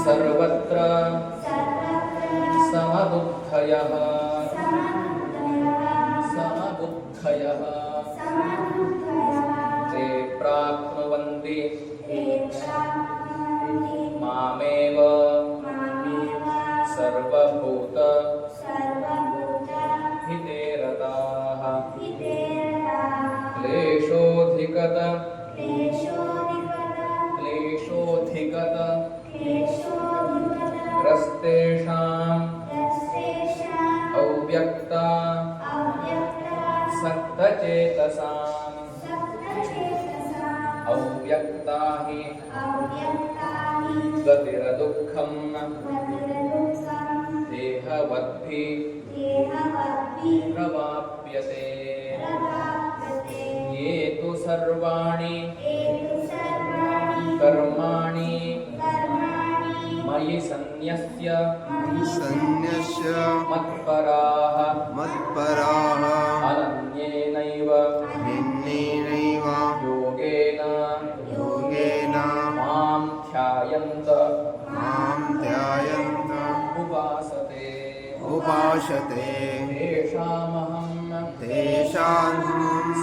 सर्वत्र समबुद्धयः ते प्राप्नुवन्ति मामेव सर्वभूत हिते रताः क्लेशोऽधिगत ग्रस्तेषां अव्यक्ता सक्तचेतसाम् अव्यक्ता हि गतिरदुःखम् देहवद्भिः प्रवाप्यते ये तु सर्वाणि कर्माणि मयि सन्न्यस्य मत्पराः अनन्येनैव योगेन मां ध्यायन्त उपासते तेषामहं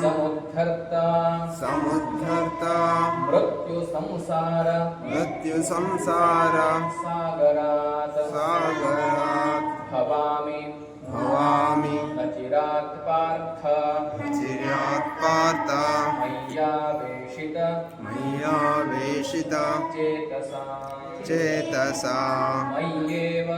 समुद्धर्ता मृत्युसंसार सागरात् भवामि न चिरात् पार्थ मय्यावेशित चेतसा मय्येव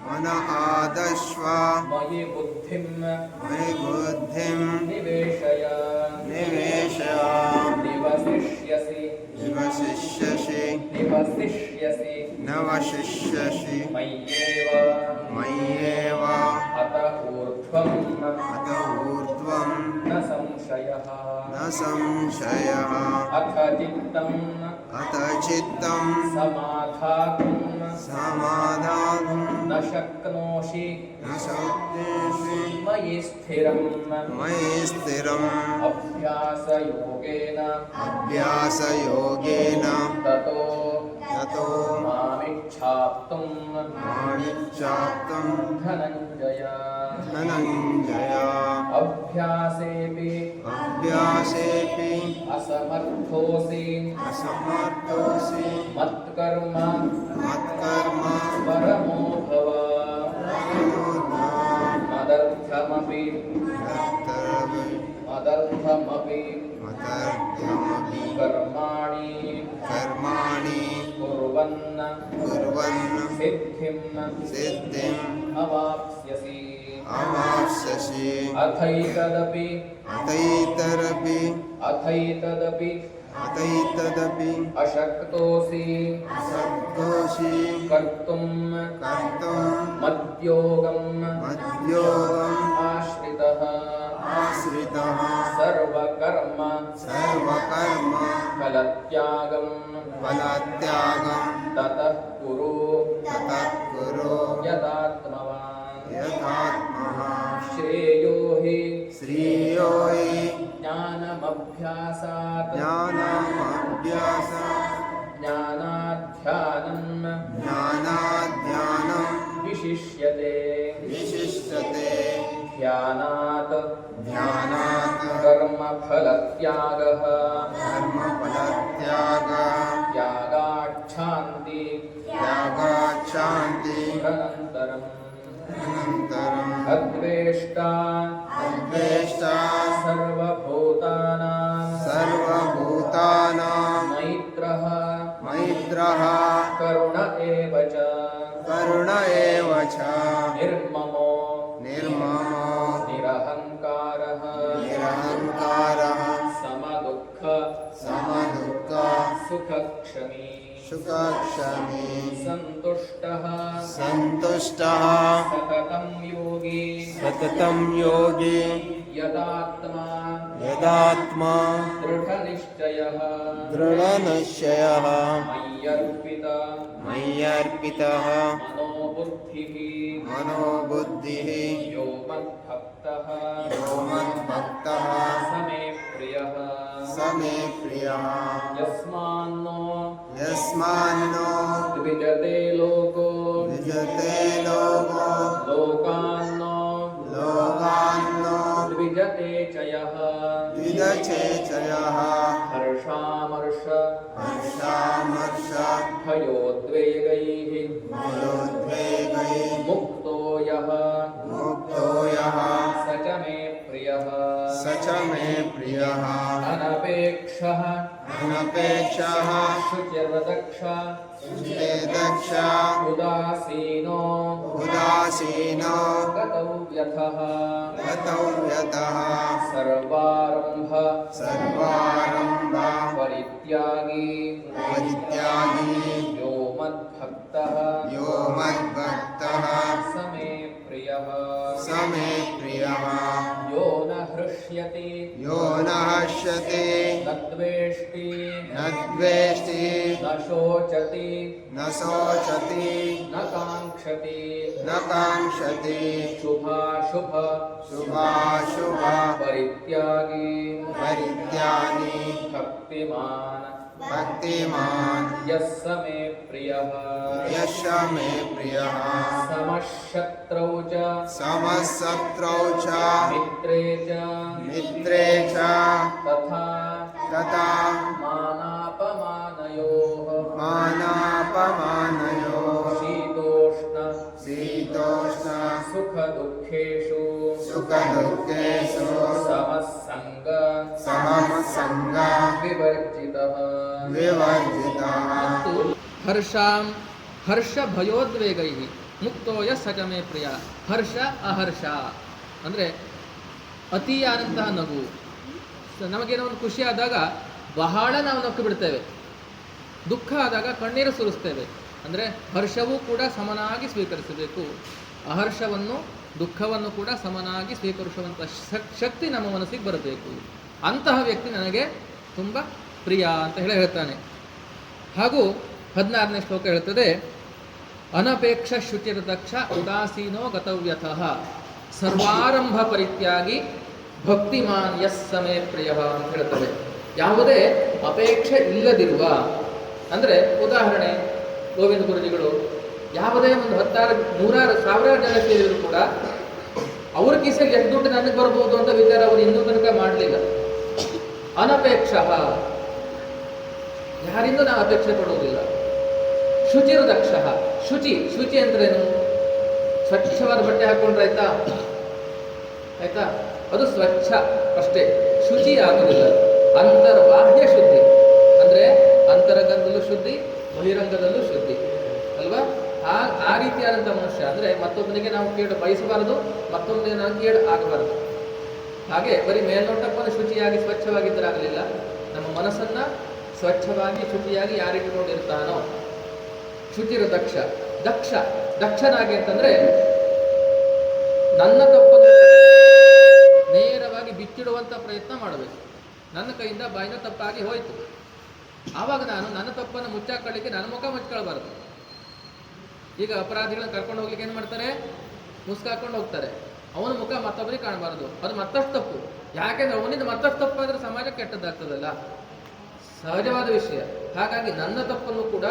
मन आधस्व मयि बुद्धिं निवेशय निवसिष्यसि मय्येव अत ऊर्ध्वं न संशयः अथ चित्तं समाधातुं न शक्नोषि मयि स्थिरम् अभ्यासयोगेन ततो मामिच्छाप्तुं धनञ्जय अभ्यासेऽपि असमर्थोऽसि मत्कर्म परमो भव मदर्थमपि कर्माणि कुर्वन् सिद्धिम् अवाप्स्यसि अथैतदपि अशक्तोऽसि कर्तुं मद्योगम् आश्रितः सर्वकर्म फलत्यागं ततः कुरु यदात्मवान् श्रेयो हि ज्ञानमभ्यासात् ज्ञानाध्यानं विशिष्यते ध्यानात् कर्मफलत्यागः त्यागाच्छान्ति अनन्तरम् अद्वेष्टा सर्वभूतानां मैत्रः करुण एव च निर्ममो निरहङ्कारः समदुःख सुखक्षमी सन्तुष्टः सततं योगी यदात्मा दृढनिश्चयः मय्यर्पितः मनोबुद्धिः यो मद्भक्तः समे मे प्रियः यस्मान्नो यस्मान्नो द्विजते लोको विजते लोको लोकान्नो लोकान्नो द्विजते च यः विदचे च यः हर्षामर्ष हर्षामर्ष भयोद्वेगैः भयोद्वेगैः मुक्तो यः मुक्तो यः स च मे प्रियः स च मे प्रियः अनपेक्षः अनपेक्षः शुचिर्दक्ष दक्ष उदासीनो उदासीनो गतौ व्यथः गतौ यतः सर्वारम्भ सर्वारम्भ परित्यागी परित्यागी यो मद्भक्तः यो मद्भक्तः स मे प्रियः स मे प्रियः यो न हृष्यति यो न हर्षति न द्वेष्टि न द्वेष्टि न शोचति न शोचति न काङ्क्षति न काङ्क्षति शुभाशुभ शुभाशुभ परित्यागी परित्यागी भक्तिमान् भक्तिमान् यः स मे प्रियः यश मे प्रियः समशत्रौ च समशत्रौ च मित्रे च मित्रे च तथा तथा मानापमानयोः मानापमानयोः शीतोष्ण शीतोष्ण सुखदुःखेषु सुखदुःखेषु समसङ्ग समसङ्ग विवर्जितः विवर्जितः ಹರ್ಷ ಭಯೋದ್ವೇಗೈ ಮುಕ್ತೋ ಯಃ ಸ ಚ ಮೇ ಪ್ರಿಯ. ಹರ್ಷ ಅಹರ್ಷ ಅಂದರೆ ಅತಿಯಾದಂತಹ ನಗು. ನಮಗೇನೋ ಒಂದು ಖುಷಿ ಆದಾಗ ಬಹಳ ನಾವು ನಕ್ಕು ಬಿಡ್ತೇವೆ, ದುಃಖ ಆದಾಗ ಕಣ್ಣೀರು ಸುರಿಸ್ತೇವೆ. ಅಂದರೆ ಹರ್ಷವೂ ಕೂಡ ಸಮನಾಗಿ ಸ್ವೀಕರಿಸಬೇಕು, ಅಹರ್ಷವನ್ನು ದುಃಖವನ್ನು ಕೂಡ ಸಮನಾಗಿ ಸ್ವೀಕರಿಸುವಂಥ ಶಕ್ತಿ ನಮ್ಮ ಮನಸ್ಸಿಗೆ ಬರಬೇಕು. ಅಂತಹ ವ್ಯಕ್ತಿ ನನಗೆ ತುಂಬ ಪ್ರಿಯ ಅಂತ ಹೇಳ್ತಾನೆ. ಹಾಗೂ 16ನೇ ಶ್ಲೋಕ ಹೇಳ್ತದೆ, ಅನಪೇಕ್ಷ ಶುಚಿರ್ದಕ್ಷ ಉದಾಸೀನೋ ಗತವ್ಯಥಃ ಸರ್ವಾರಂಭ ಪರಿತ್ಯಾಗಿ ಭಕ್ತಿಮಾನ್ ಯಸ್ ಸ ಮೇ ಪ್ರಿಯ ಅಂತ ಹೇಳ್ತದೆ. ಯಾವುದೇ ಅಪೇಕ್ಷೆ ಇಲ್ಲದಿರುವ, ಅಂದರೆ ಉದಾಹರಣೆ ಗೋವಿಂದ ಗುರುಜಿಗಳು ಯಾವುದೇ ಒಂದು 10 100 ಸಾವಿರಾರು ಜನ ಸೇರಿದ್ರು ಕೂಡ ಅವ್ರ ಕಿಸೆಗೆ ಎಷ್ಟು ದುಡ್ಡು ನನಗೆ ಬರ್ಬೋದು ಅಂತ ವಿಚಾರ ಅವರು ಇನ್ನೂ ತನಕ ಮಾಡಲಿಲ್ಲ. ಅನಪೇಕ್ಷ, ಯಾರಿಂದ ನಾವು ಅಪೇಕ್ಷೆ ಪಡುವುದಿಲ್ಲ. ಶುಚಿರು ದಕ್ಷ, ಶುಚಿ ಅಂದ್ರೇನು? ಸ್ವಚ್ಛವಾದ ಬಟ್ಟೆ ಹಾಕೊಂಡ್ರೆ ಆಯ್ತಾ, ಅದು ಸ್ವಚ್ಛ ಅಷ್ಟೇ, ಶುಚಿ ಆಗುವುದಿಲ್ಲ. ಅಂತರ್ಬಾಹ್ಯ ಶುದ್ಧಿ ಅಂದರೆ ಅಂತರಂಗದಲ್ಲೂ ಶುದ್ಧಿ, ಬಹಿರಂಗದಲ್ಲೂ ಶುದ್ಧಿ ಅಲ್ವಾ? ಆ ರೀತಿಯಾದಂಥ ಮನುಷ್ಯ ಅಂದರೆ ಮತ್ತೊಬ್ಬನಿಗೆ ನಾವು ಕೇಳು ಬಯಸಬಾರದು, ಮತ್ತೊಂದಿಗೆ ನಾವು ಕೇಳು ಆಗಬಾರದು. ಹಾಗೆ ಬರೀ ಮೇಲ್ನೋಟಕ್ಕೂ ಶುಚಿಯಾಗಿ ಸ್ವಚ್ಛವಾಗಿದ್ದರಾಗಲಿಲ್ಲ, ನಮ್ಮ ಮನಸ್ಸನ್ನು ಸ್ವಚ್ಛವಾಗಿ ಶುಚಿಯಾಗಿ ಯಾರಿಟ್ಟುಕೊಂಡಿರ್ತಾನೋ ಶುಚಿರು ದಕ್ಷನಾಗಿ ಅಂತಂದರೆ ನನ್ನ ತಪ್ಪನ್ನು ನೇರವಾಗಿ ಬಿಚ್ಚಿಡುವಂಥ ಪ್ರಯತ್ನ ಮಾಡಬೇಕು. ನನ್ನ ಕೈಯಿಂದ ಬಾಯಿನ ತಪ್ಪಾಗಿ ಹೋಯಿತು, ಆವಾಗ ನಾನು ನನ್ನ ತಪ್ಪನ್ನು ಮುಚ್ಚಾಕೊಳ್ಳಿಕ್ಕೆ ನನ್ನ ಮುಖ ಮುಚ್ಕೊಳ್ಬಾರ್ದು. ಈಗ ಅಪರಾಧಿಗಳನ್ನ ಕರ್ಕೊಂಡು ಹೋಗ್ಲಿಕ್ಕೆ ಏನು ಮಾಡ್ತಾರೆ? ಮುಸ್ಕಾಕೊಂಡು ಹೋಗ್ತಾರೆ. ಅವನ ಮುಖ ಮತ್ತೊಬ್ಬರಿಗೆ ಕಾಣಬಾರ್ದು, ಅದು ಮತ್ತಷ್ಟು ತಪ್ಪು. ಯಾಕೆಂದ್ರೆ ಅವನಿಂದ ಮತ್ತಷ್ಟು ತಪ್ಪಾದರೆ ಸಮಾಜ ಕೆಟ್ಟದ್ದಾಗ್ತದಲ್ಲ, ಸಹಜವಾದ ವಿಷಯ. ಹಾಗಾಗಿ ನನ್ನ ತಪ್ಪನ್ನು ಕೂಡ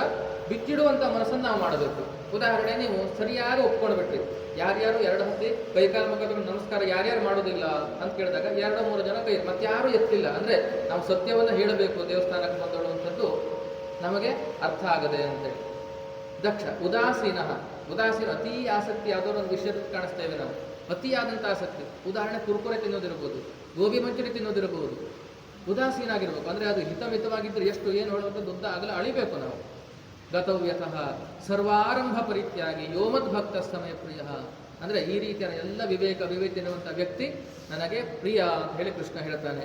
ಬಿಚ್ಚಿಡುವಂಥ ಮನಸ್ಸನ್ನು ನಾವು ಮಾಡಬೇಕು. ಉದಾಹರಣೆ, ನೀವು ಸರಿಯಾಗಿ ಒಪ್ಕೊಂಡ್ಬಿಟ್ರಿ, ಯಾರ್ಯಾರು 2 ಹತ್ತಿ ಕೈಕಾಲು ಮುಖ ನಮಸ್ಕಾರ ಯಾರ್ಯಾರು ಮಾಡೋದಿಲ್ಲ ಅಂತ ಕೇಳಿದಾಗ 2-3 ಜನ ಕೈ, ಮತ್ತಾರು ಎತ್ತಿಲ್ಲ. ಅಂದರೆ ನಾವು ಸತ್ಯವನ್ನು ಹೇಳಬೇಕು ದೇವಸ್ಥಾನಕ್ಕೆ ಬಂದಳುವಂಥದ್ದು ನಮಗೆ ಅರ್ಥ ಆಗದೆ ಅಂತೇಳಿ. ದಕ್ಷ ಉದಾಸೀನ ಅತಿ ಆಸಕ್ತಿ ಯಾವುದೋ ಒಂದು ವಿಷಯದ ಕಾಣಿಸ್ತೇವೆ ನಾವು, ಅತಿಯಾದಂಥ ಆಸಕ್ತಿ. ಉದಾಹರಣೆ, ಕುರ್ಕುರೆ ತಿನ್ನೋದಿರ್ಬೋದು, ಗೋಬಿ ಮಂಚೂರಿ ತಿನ್ನೋದಿರ್ಬೋದು. ಉದಾಸೀನ ಆಗಿರ್ಬೇಕು, ಅಂದರೆ ಅದು ಹಿತಮಿತವಾಗಿದ್ದರೆ ಎಷ್ಟು ಏನು ಹೇಳುವಂಥದ್ದು ಉದ್ದ ಆಗಲ್ಲ, ಅಳಿಬೇಕು ನಾವು. ಗತವ್ಯತಃ ಸರ್ವಾರಂಭ ಪರಿತ್ಯಾಗಿ ಯೋಮದ್ ಭಕ್ತ ಸಮಯ ಪ್ರಿಯ. ಅಂದರೆ ಈ ರೀತಿಯ ಎಲ್ಲ ವಿವೇಚನೆಯುವಂಥ ವ್ಯಕ್ತಿ ನನಗೆ ಪ್ರಿಯ ಅಂತ ಹೇಳಿ ಕೃಷ್ಣ ಹೇಳ್ತಾನೆ.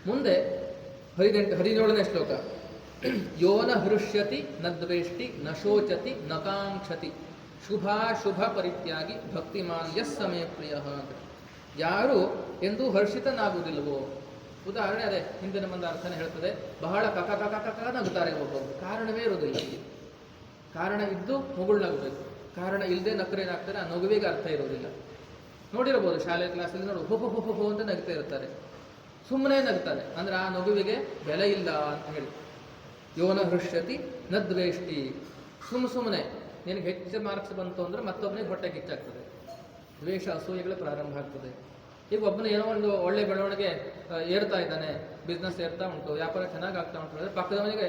ಮುಂದೆ 17ನೇ ಶ್ಲೋಕ, ಯೋನ ಹೃಷ್ಯತಿ ನ ದ್ವೇಷ್ಟಿ ನ ಶೋಚತಿ ನ ಕಾಂಕ್ಷತಿ ಶುಭಾಶುಭ ಪರಿತ್ಯಾಗಿ ಭಕ್ತಿಮಾನ್ ಯಸ್ ಸಮಯ ಪ್ರಿಯ. ಯಾರು ಎಂದೂ ಹರ್ಷಿತನಾಗುವುದಿಲ್ಲವೋ. ಉದಾಹರಣೆ ಅದೇ ಹಿಂದಿನ ಮಂದ ಅರ್ಥನೇ ಹೇಳ್ತದೆ, ಬಹಳ ಕಕ ಕಕ ಕಕ ನಗುತ್ತಾರೆ ಒಬ್ಬರು, ಕಾರಣವೇ ಇರೋದಿಲ್ಲ. ಕಾರಣ ಇದ್ದು ಮುಗುಳ್ನಗಬೇಕು, ಕಾರಣ ಇಲ್ಲದೆ ನಕ್ಕರೇನಾಗ್ತಾರೆ, ಆ ನಗುವಿಗೆ ಅರ್ಥ ಇರೋದಿಲ್ಲ. ನೋಡಿರಬಹುದು ಶಾಲೆ ಕ್ಲಾಸಲ್ಲಿ ನೋಡು, ಹೋ ಹೋ ಹೋ ಹೋ ಅಂತ ನಗ್ತಾ ಇರ್ತಾರೆ. ಸುಮ್ಮನೆ ನಗ್ತಾನೆ, ಅಂದ್ರೆ ಆ ನಗುವಿಗೆ ಬೆಲೆ ಇಲ್ಲ ಅಂತ ಹೇಳಿ. ಯೋನ ಹೃಷ್ಯತಿ ನ ದ್ವೇಷ್ಟಿ, ಸುಮ್ಮನೆ ನಿನಗೆ ಹೆಚ್ಚು ಮಾರ್ಕ್ಸ್ ಬಂತು ಅಂದ್ರೆ ಮತ್ತೊಬ್ಬನಿಗೆ ಹೊಟ್ಟೆ ಕಿಚ್ಚಾಗ್ತದೆ, ದ್ವೇಷ ಅಸೂಯೆಗಳು ಪ್ರಾರಂಭ ಆಗ್ತದೆ. ಈಗ ಒಬ್ಬನು ಏನೋ ಒಂದು ಒಳ್ಳೆ ಬೆಳವಣಿಗೆ ಏರ್ತಾ ಇದ್ದಾನೆ, ಬಿಸ್ನೆಸ್ ಏರ್ತಾ ಉಂಟು, ವ್ಯಾಪಾರ ಚೆನ್ನಾಗಿ ಆಗ್ತಾ ಉಂಟು ಅಂದರೆ ಪಕ್ಕದವನಿಗೆ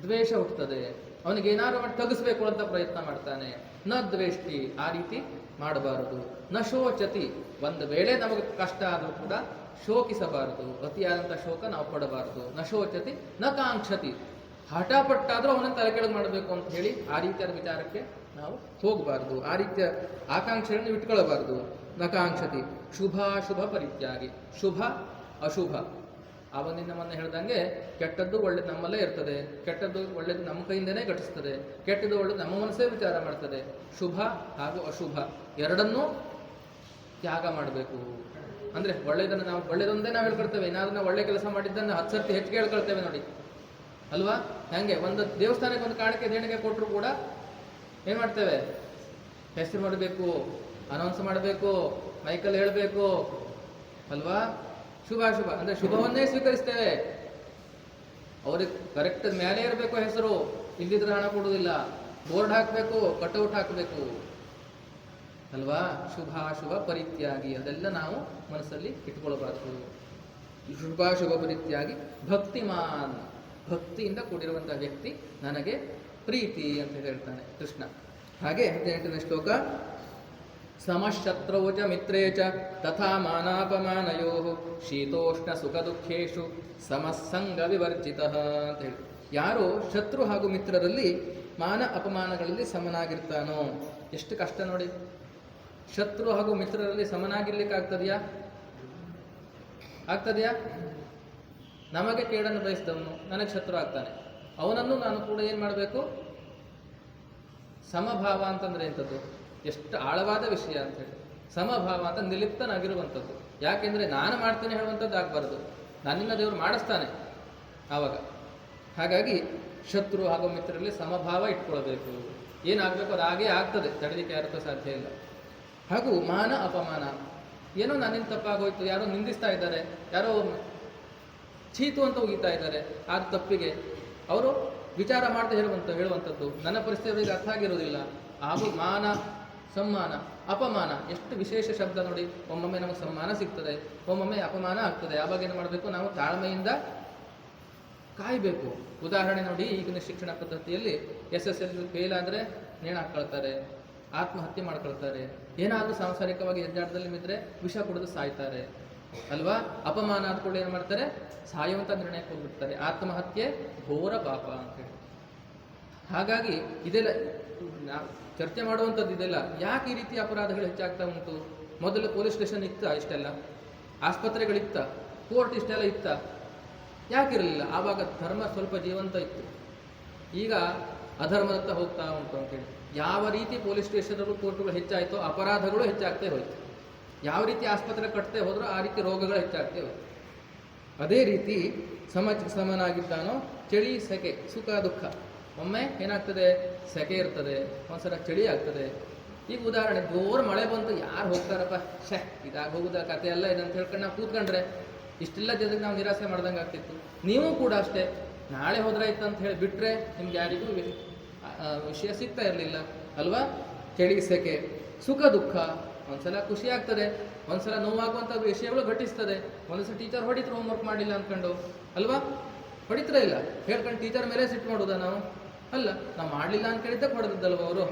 ದ್ವೇಷ ಹುಟ್ಟುತ್ತದೆ, ಅವನಿಗೆ ಏನಾದ್ರು ಮಾಡಿ ತಗ್ಗಿಸ್ಬೇಕು ಅಂತ ಪ್ರಯತ್ನ ಮಾಡ್ತಾನೆ. ನ ದ್ವೇಷ್ಟಿ, ಆ ರೀತಿ ಮಾಡಬಾರದು. ನ ಶೋಚತಿ, ಒಂದು ವೇಳೆ ನಮಗೆ ಕಷ್ಟ ಆದರೂ ಕೂಡ ಶೋಕಿಸಬಾರದು, ಅತಿಯಾದಂಥ ಶೋಕ ನಾವು ಪಡಬಾರದು. ನ ಶೋಚತಿ ನ ಕಾಂಕ್ಷತಿ, ಹಠಪಟ್ಟಾದರೂ ಅವನನ್ನು ತಲೆ ಕೆಳಗೆ ಮಾಡಬೇಕು ಅಂತ ಹೇಳಿ ಆ ರೀತಿಯಾದ ವಿಚಾರಕ್ಕೆ ನಾವು ಹೋಗಬಾರ್ದು, ಆ ರೀತಿಯ ಆಕಾಂಕ್ಷೆಯನ್ನು ಇಟ್ಕೊಳ್ಳಬಾರದು. ನ ಕಾಂಕ್ಷತಿ ಶುಭಾಶುಭ ಪರಿತ್ಯಾಗಿ, ಶುಭ ಅಶುಭ ಅವನಿಂದ ಮೊನ್ನೆ ಹೇಳ್ದಂಗೆ ಕೆಟ್ಟದ್ದು ಒಳ್ಳೇದು ನಮ್ಮಲ್ಲೇ ಇರ್ತದೆ, ಕೆಟ್ಟದ್ದು ಒಳ್ಳೇದು ನಮ್ಮ ಕೈಯಿಂದನೇ ಘಟಿಸ್ತದೆ, ಕೆಟ್ಟದ್ದು ಒಳ್ಳೇದು ನಮ್ಮ ಮನಸ್ಸೇ ವಿಚಾರ ಮಾಡ್ತದೆ. ಶುಭ ಹಾಗೂ ಅಶುಭ ಎರಡನ್ನೂ ತ್ಯಾಗ ಮಾಡಬೇಕು. ಅಂದರೆ ಒಳ್ಳೇದನ್ನು ನಾವು ಒಳ್ಳೇದೊಂದೇ ನಾವು ಹೇಳ್ಕೊಳ್ತೇವೆ, ಏನಾದ್ರೂ ನಾವು ಒಳ್ಳೆ ಕೆಲಸ ಮಾಡಿದ್ದನ್ನು 10 ಸರ್ತಿ ಹೆಚ್ಚಿಗೆ ಹೇಳ್ಕೊಳ್ತೇವೆ ನೋಡಿ ಅಲ್ವಾ. ಹೆಂಗೆ ಒಂದು ದೇವಸ್ಥಾನಕ್ಕೆ ಒಂದು ಕಾಣಿಕೆ ದೇಣಿಗೆ ಕೊಟ್ಟರು ಕೂಡ ಏನು ಮಾಡ್ತೇವೆ, ಹೆಸರು ಮಾಡಬೇಕು, ಅನೌನ್ಸ್ ಮಾಡಬೇಕು, ಮೈಕಲ್ಲಿ ಹೇಳಬೇಕು ಅಲ್ವಾ. ಶುಭಾಶುಭ ಅಂದರೆ ಶುಭವನ್ನೇ ಸ್ವೀಕರಿಸ್ತೇವೆ, ಅವ್ರಿಗೆ ಕರೆಕ್ಟ್ ಮೇಲೆ ಇರಬೇಕು ಹೆಸರು, ಇಲ್ಲಿದ್ರೆ ಹಣ ಕೊಡುವುದಿಲ್ಲ, ಬೋರ್ಡ್ ಹಾಕಬೇಕು, ಕಟೌಟ್ ಹಾಕಬೇಕು ಅಲ್ವಾ. ಶುಭಾಶುಭ ಪರಿತ್ಯಾಗಿ ಅದೆಲ್ಲ ನಾವು ಮನಸ್ಸಲ್ಲಿ ಇಟ್ಕೊಳ್ಬಾರ್ದು. ಶುಭಾಶುಭ ಪರಿತ್ಯಾಗಿ ಭಕ್ತಿಮಾನ್, ಭಕ್ತಿಯಿಂದ ಕೂಡಿರುವಂತಹ ವ್ಯಕ್ತಿ ನನಗೆ ಪ್ರೀತಿ ಅಂತ ಹೇಳ್ತಾನೆ ಕೃಷ್ಣ. ಹಾಗೆ 18ನೇ ಶ್ಲೋಕ, ಸಮಶತ್ರೌ ಚ ಮಿತ್ರೇ ಚ ತಥಾ ಮಾನಾಪಮಾನಯೋ ಶೀತೋಷ್ಣ ಸುಖ ದುಃಖೇಶು ಸಮಸಂಗ ವಿವರ್ಜಿತಃ ಅಂತ ಹೇಳಿ. ಯಾರು ಶತ್ರು ಹಾಗೂ ಮಿತ್ರರಲ್ಲಿ ಮಾನ ಅಪಮಾನಗಳಲ್ಲಿ ಸಮನಾಗಿರ್ತಾನೋ, ಎಷ್ಟು ಕಷ್ಟ ನೋಡಿ. ಶತ್ರು ಹಾಗೂ ಮಿತ್ರರಲ್ಲಿ ಸಮನಾಗಿರ್ಲಿಕ್ಕೆ ಆಗ್ತದೆಯಾ? ಆಗ್ತದೆಯಾ? ನಮಗೆ ಕೇಡನ್ನು ಬಯಸಿದವನು ನನಗೆ ಶತ್ರು ಆಗ್ತಾನೆ, ಅವನನ್ನು ನಾನು ಕೂಡ ಏನು ಮಾಡಬೇಕು? ಸಮಭಾವ ಅಂತಂದ್ರೆ ಎಂಥದ್ದು, ಎಷ್ಟು ಆಳವಾದ ವಿಷಯ ಅಂತ ಹೇಳಿ. ಸಮಭಾವ ಅಂತ ನಿಲಿಪ್ತನಾಗಿರುವಂಥದ್ದು. ಯಾಕೆಂದರೆ ನಾನು ಮಾಡ್ತೇನೆ ಹೇಳುವಂಥದ್ದು ಆಗಬಾರ್ದು, ನನ್ನಿಂದ ದೇವರು ಮಾಡಿಸ್ತಾನೆ ಆವಾಗ. ಹಾಗಾಗಿ ಶತ್ರು ಹಾಗೂ ಮಿತ್ರರಲ್ಲಿ ಸಮಭಾವ ಇಟ್ಕೊಳ್ಬೇಕು. ಏನಾಗಬೇಕು ಅದು ಹಾಗೇ ಆಗ್ತದೆ, ತಡಲಿಕ್ಕೆ ಯಾರಕ್ಕೂ ಸಾಧ್ಯ ಇಲ್ಲ. ಹಾಗೂ ಮಾನ ಅಪಮಾನ, ಏನೋ ನನ್ನಿಂದ ತಪ್ಪಾಗೋಯ್ತು, ಯಾರೋ ನಿಂದಿಸ್ತಾ ಇದ್ದಾರೆ, ಯಾರೋ ಚೀತು ಅಂತ ಉಗಿತಾ ಇದ್ದಾರೆ, ಆ ತಪ್ಪಿಗೆ ಅವರು ವಿಚಾರ ಮಾಡದೆ ಹೇಳುವಂಥದ್ದು ನನ್ನ ಪರಿಸ್ಥಿತಿ ಅವರಿಗೆ ಅರ್ಥ ಆಗಿರೋದಿಲ್ಲ. ಹಾಗೂ ಮಾನ ಸಮ್ಮಾನ ಅಪಮಾನ, ಎಷ್ಟು ವಿಶೇಷ ಶಬ್ದ ನೋಡಿ. ಒಮ್ಮೊಮ್ಮೆ ನಮಗೆ ಸಮ್ಮಾನ ಸಿಗ್ತದೆ, ಒಮ್ಮೊಮ್ಮೆ ಅಪಮಾನ ಆಗ್ತದೆ. ಆವಾಗ ಏನು ಮಾಡಬೇಕು? ನಾವು ತಾಳ್ಮೆಯಿಂದ ಕಾಯಬೇಕು. ಉದಾಹರಣೆ ನೋಡಿ, ಈಗಿನ ಶಿಕ್ಷಣ ಪದ್ಧತಿಯಲ್ಲಿ SSLC ಫೇಲ್ ಆದರೆ ನೇಣು ಹಾಕ್ಕೊಳ್ತಾರೆ, ಆತ್ಮಹತ್ಯೆ ಮಾಡ್ಕೊಳ್ತಾರೆ, ಏನಾದರೂ ಸಾಂಸಾರಿಕವಾಗಿ ಎದ್ದಾಟದಲ್ಲಿ ಬಿದ್ದರೆ ವಿಷ ಕುಡಿದು ಸಾಯ್ತಾರೆ ಅಲ್ವಾ. ಅಪಮಾನ ಆದ್ಕೊಂಡು ಏನು ಮಾಡ್ತಾರೆ? ಸಾಯುವಂಥ ನಿರ್ಣಯಕ್ಕೆ ಹೋಗ್ಬಿಡ್ತಾರೆ. ಆತ್ಮಹತ್ಯೆ ಘೋರ ಪಾಪ ಅಂತೇಳಿ. ಹಾಗಾಗಿ ಇದೆಲ್ಲ ನಾವು ಚರ್ಚೆ ಮಾಡುವಂಥದ್ದು ಇದೆಲ್ಲ. ಯಾಕೆ ಈ ರೀತಿ ಅಪರಾಧಗಳು ಹೆಚ್ಚಾಗ್ತಾ ಉಂಟು? ಮೊದಲು ಪೊಲೀಸ್ ಸ್ಟೇಷನ್ ಇತ್ತ ಇಷ್ಟೆಲ್ಲ, ಆಸ್ಪತ್ರೆಗಳಿತ್ತ, ಕೋರ್ಟ್ ಇಷ್ಟೆಲ್ಲ ಇತ್ತ, ಯಾಕಿರಲಿಲ್ಲ? ಆವಾಗ ಧರ್ಮ ಸ್ವಲ್ಪ ಜೀವಂತ ಇತ್ತು. ಈಗ ಅಧರ್ಮದತ್ತ ಹೋಗ್ತಾ ಉಂಟು ಅಂತೇಳಿ. ಯಾವ ರೀತಿ ಪೊಲೀಸ್ ಸ್ಟೇಷನ್ಗಳು ಕೋರ್ಟ್ಗಳು ಹೆಚ್ಚಾಯಿತೋ ಅಪರಾಧಗಳು ಹೆಚ್ಚಾಗ್ತೇ ಹೋಯ್ತು. ಯಾವ ರೀತಿ ಆಸ್ಪತ್ರೆ ಕಟ್ತೇ ಹೋದ್ರೂ ಆ ರೀತಿ ರೋಗಗಳು ಹೆಚ್ಚಾಗ್ತೇ ಹೋಯ್ತು. ಅದೇ ರೀತಿ ಸಮನಾಗಿದ್ದಾನೋ ಚಳಿ ಸೆಕೆ ಸುಖ ದುಃಖ. ಒಮ್ಮೆ ಏನಾಗ್ತದೆ? ಸೆಕೆ ಇರ್ತದೆ, ಒಂದ್ಸಲ ಚಳಿ ಆಗ್ತದೆ. ಈಗ ಉದಾಹರಣೆ, ಜೋರು ಮಳೆ ಬಂತು, ಯಾರು ಹೋಗ್ತಾರಪ್ಪ, ಇದಾಗ ಹೋಗುದ ಕತೆ ಎಲ್ಲ ಇದಂತ ಹೇಳ್ಕೊಂಡು ನಾವು ಕೂತ್ಕೊಂಡ್ರೆ ಇಷ್ಟೆಲ್ಲ ಜನರಿಗೆ ನಾವು ನಿರಾಸೆ ಮಾಡ್ದಂಗೆ ಆಗ್ತಿತ್ತು. ನೀವು ಕೂಡ ಅಷ್ಟೇ, ನಾಳೆ ಹೋದ್ರಾಯ್ತು ಅಂತ ಹೇಳಿ ಬಿಟ್ಟರೆ ನಿಮ್ಗೆ ಯಾರಿಗೂ ವಿಷಯ ಸಿಗ್ತಾ ಇರಲಿಲ್ಲ ಅಲ್ವಾ. ಚಳಿ ಸೆಕೆ ಸುಖ ದುಃಖ, ಒಂದ್ಸಲ ಖುಷಿ ಆಗ್ತದೆ, ಒಂದ್ಸಲ ನೋವಾಗುವಂಥ ವಿಷಯಗಳು ಘಟಿಸ್ತದೆ. ಒಂದ್ಸಲ ಟೀಚರ್ ಹೊಡಿದ್ರು ಹೋಮ್ವರ್ಕ್ ಮಾಡಿಲ್ಲ ಅಂದ್ಕೊಂಡು ಅಲ್ವಾ, ಹೊಡಿತ್ರ ಇಲ್ಲ ಹೇಳ್ಕೊಂಡು ಟೀಚರ್ ಮೇಲೆ ಸಿಟ್ಟು ಮಾಡೋದಾ ನಾವು? ಅಲ್ಲ, ನಾವು ಮಾಡಲಿಲ್ಲ ಅಂತ ಕೇಳಿದ್ದಕ್ಕೆ ಹೊಡೆದದ್ದಲ್ವ ಅವರು,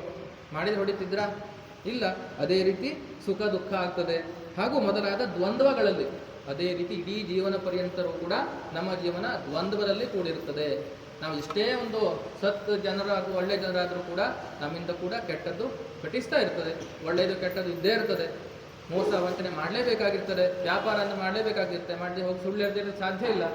ಮಾಡಿದ್ರೆ ಹೊಡಿತಿದ್ರಾ? ಇಲ್ಲ. ಅದೇ ರೀತಿ ಸುಖ ದುಃಖ ಆಗ್ತದೆ. ಹಾಗೂ ಮೊದಲಾದ ದ್ವಂದ್ವಗಳಲ್ಲಿ ಅದೇ ರೀತಿ ಇಡೀ ಜೀವನ ಪರ್ಯಂತರೂ ಕೂಡ ನಮ್ಮ ಜೀವನ ದ್ವಂದ್ವದಲ್ಲಿ ಕೂಡಿರುತ್ತದೆ. ನಾವು ಎಷ್ಟೇ ಒಂದು ಜನರಾದರೂ ಒಳ್ಳೆ ಜನರಾದರೂ ಕೂಡ ನಮ್ಮಿಂದ ಕೂಡ ಕೆಟ್ಟದ್ದು ಘಟಿಸ್ತಾ ಇರ್ತದೆ, ಒಳ್ಳೆಯದು ಕೆಟ್ಟದ್ದು ಇದ್ದೇ ಇರ್ತದೆ. ಮೋಸ ವಂಚನೆ ಮಾಡಲೇಬೇಕಾಗಿರ್ತದೆ, ವ್ಯಾಪಾರವನ್ನು ಮಾಡಲೇಬೇಕಾಗಿರುತ್ತೆ, ಮಾಡದೆ ಹೋಗಿ ಸುಳ್ಳು ಹೇಳ್ದಿರೋದು ಸಾಧ್ಯ ಇಲ್ಲ.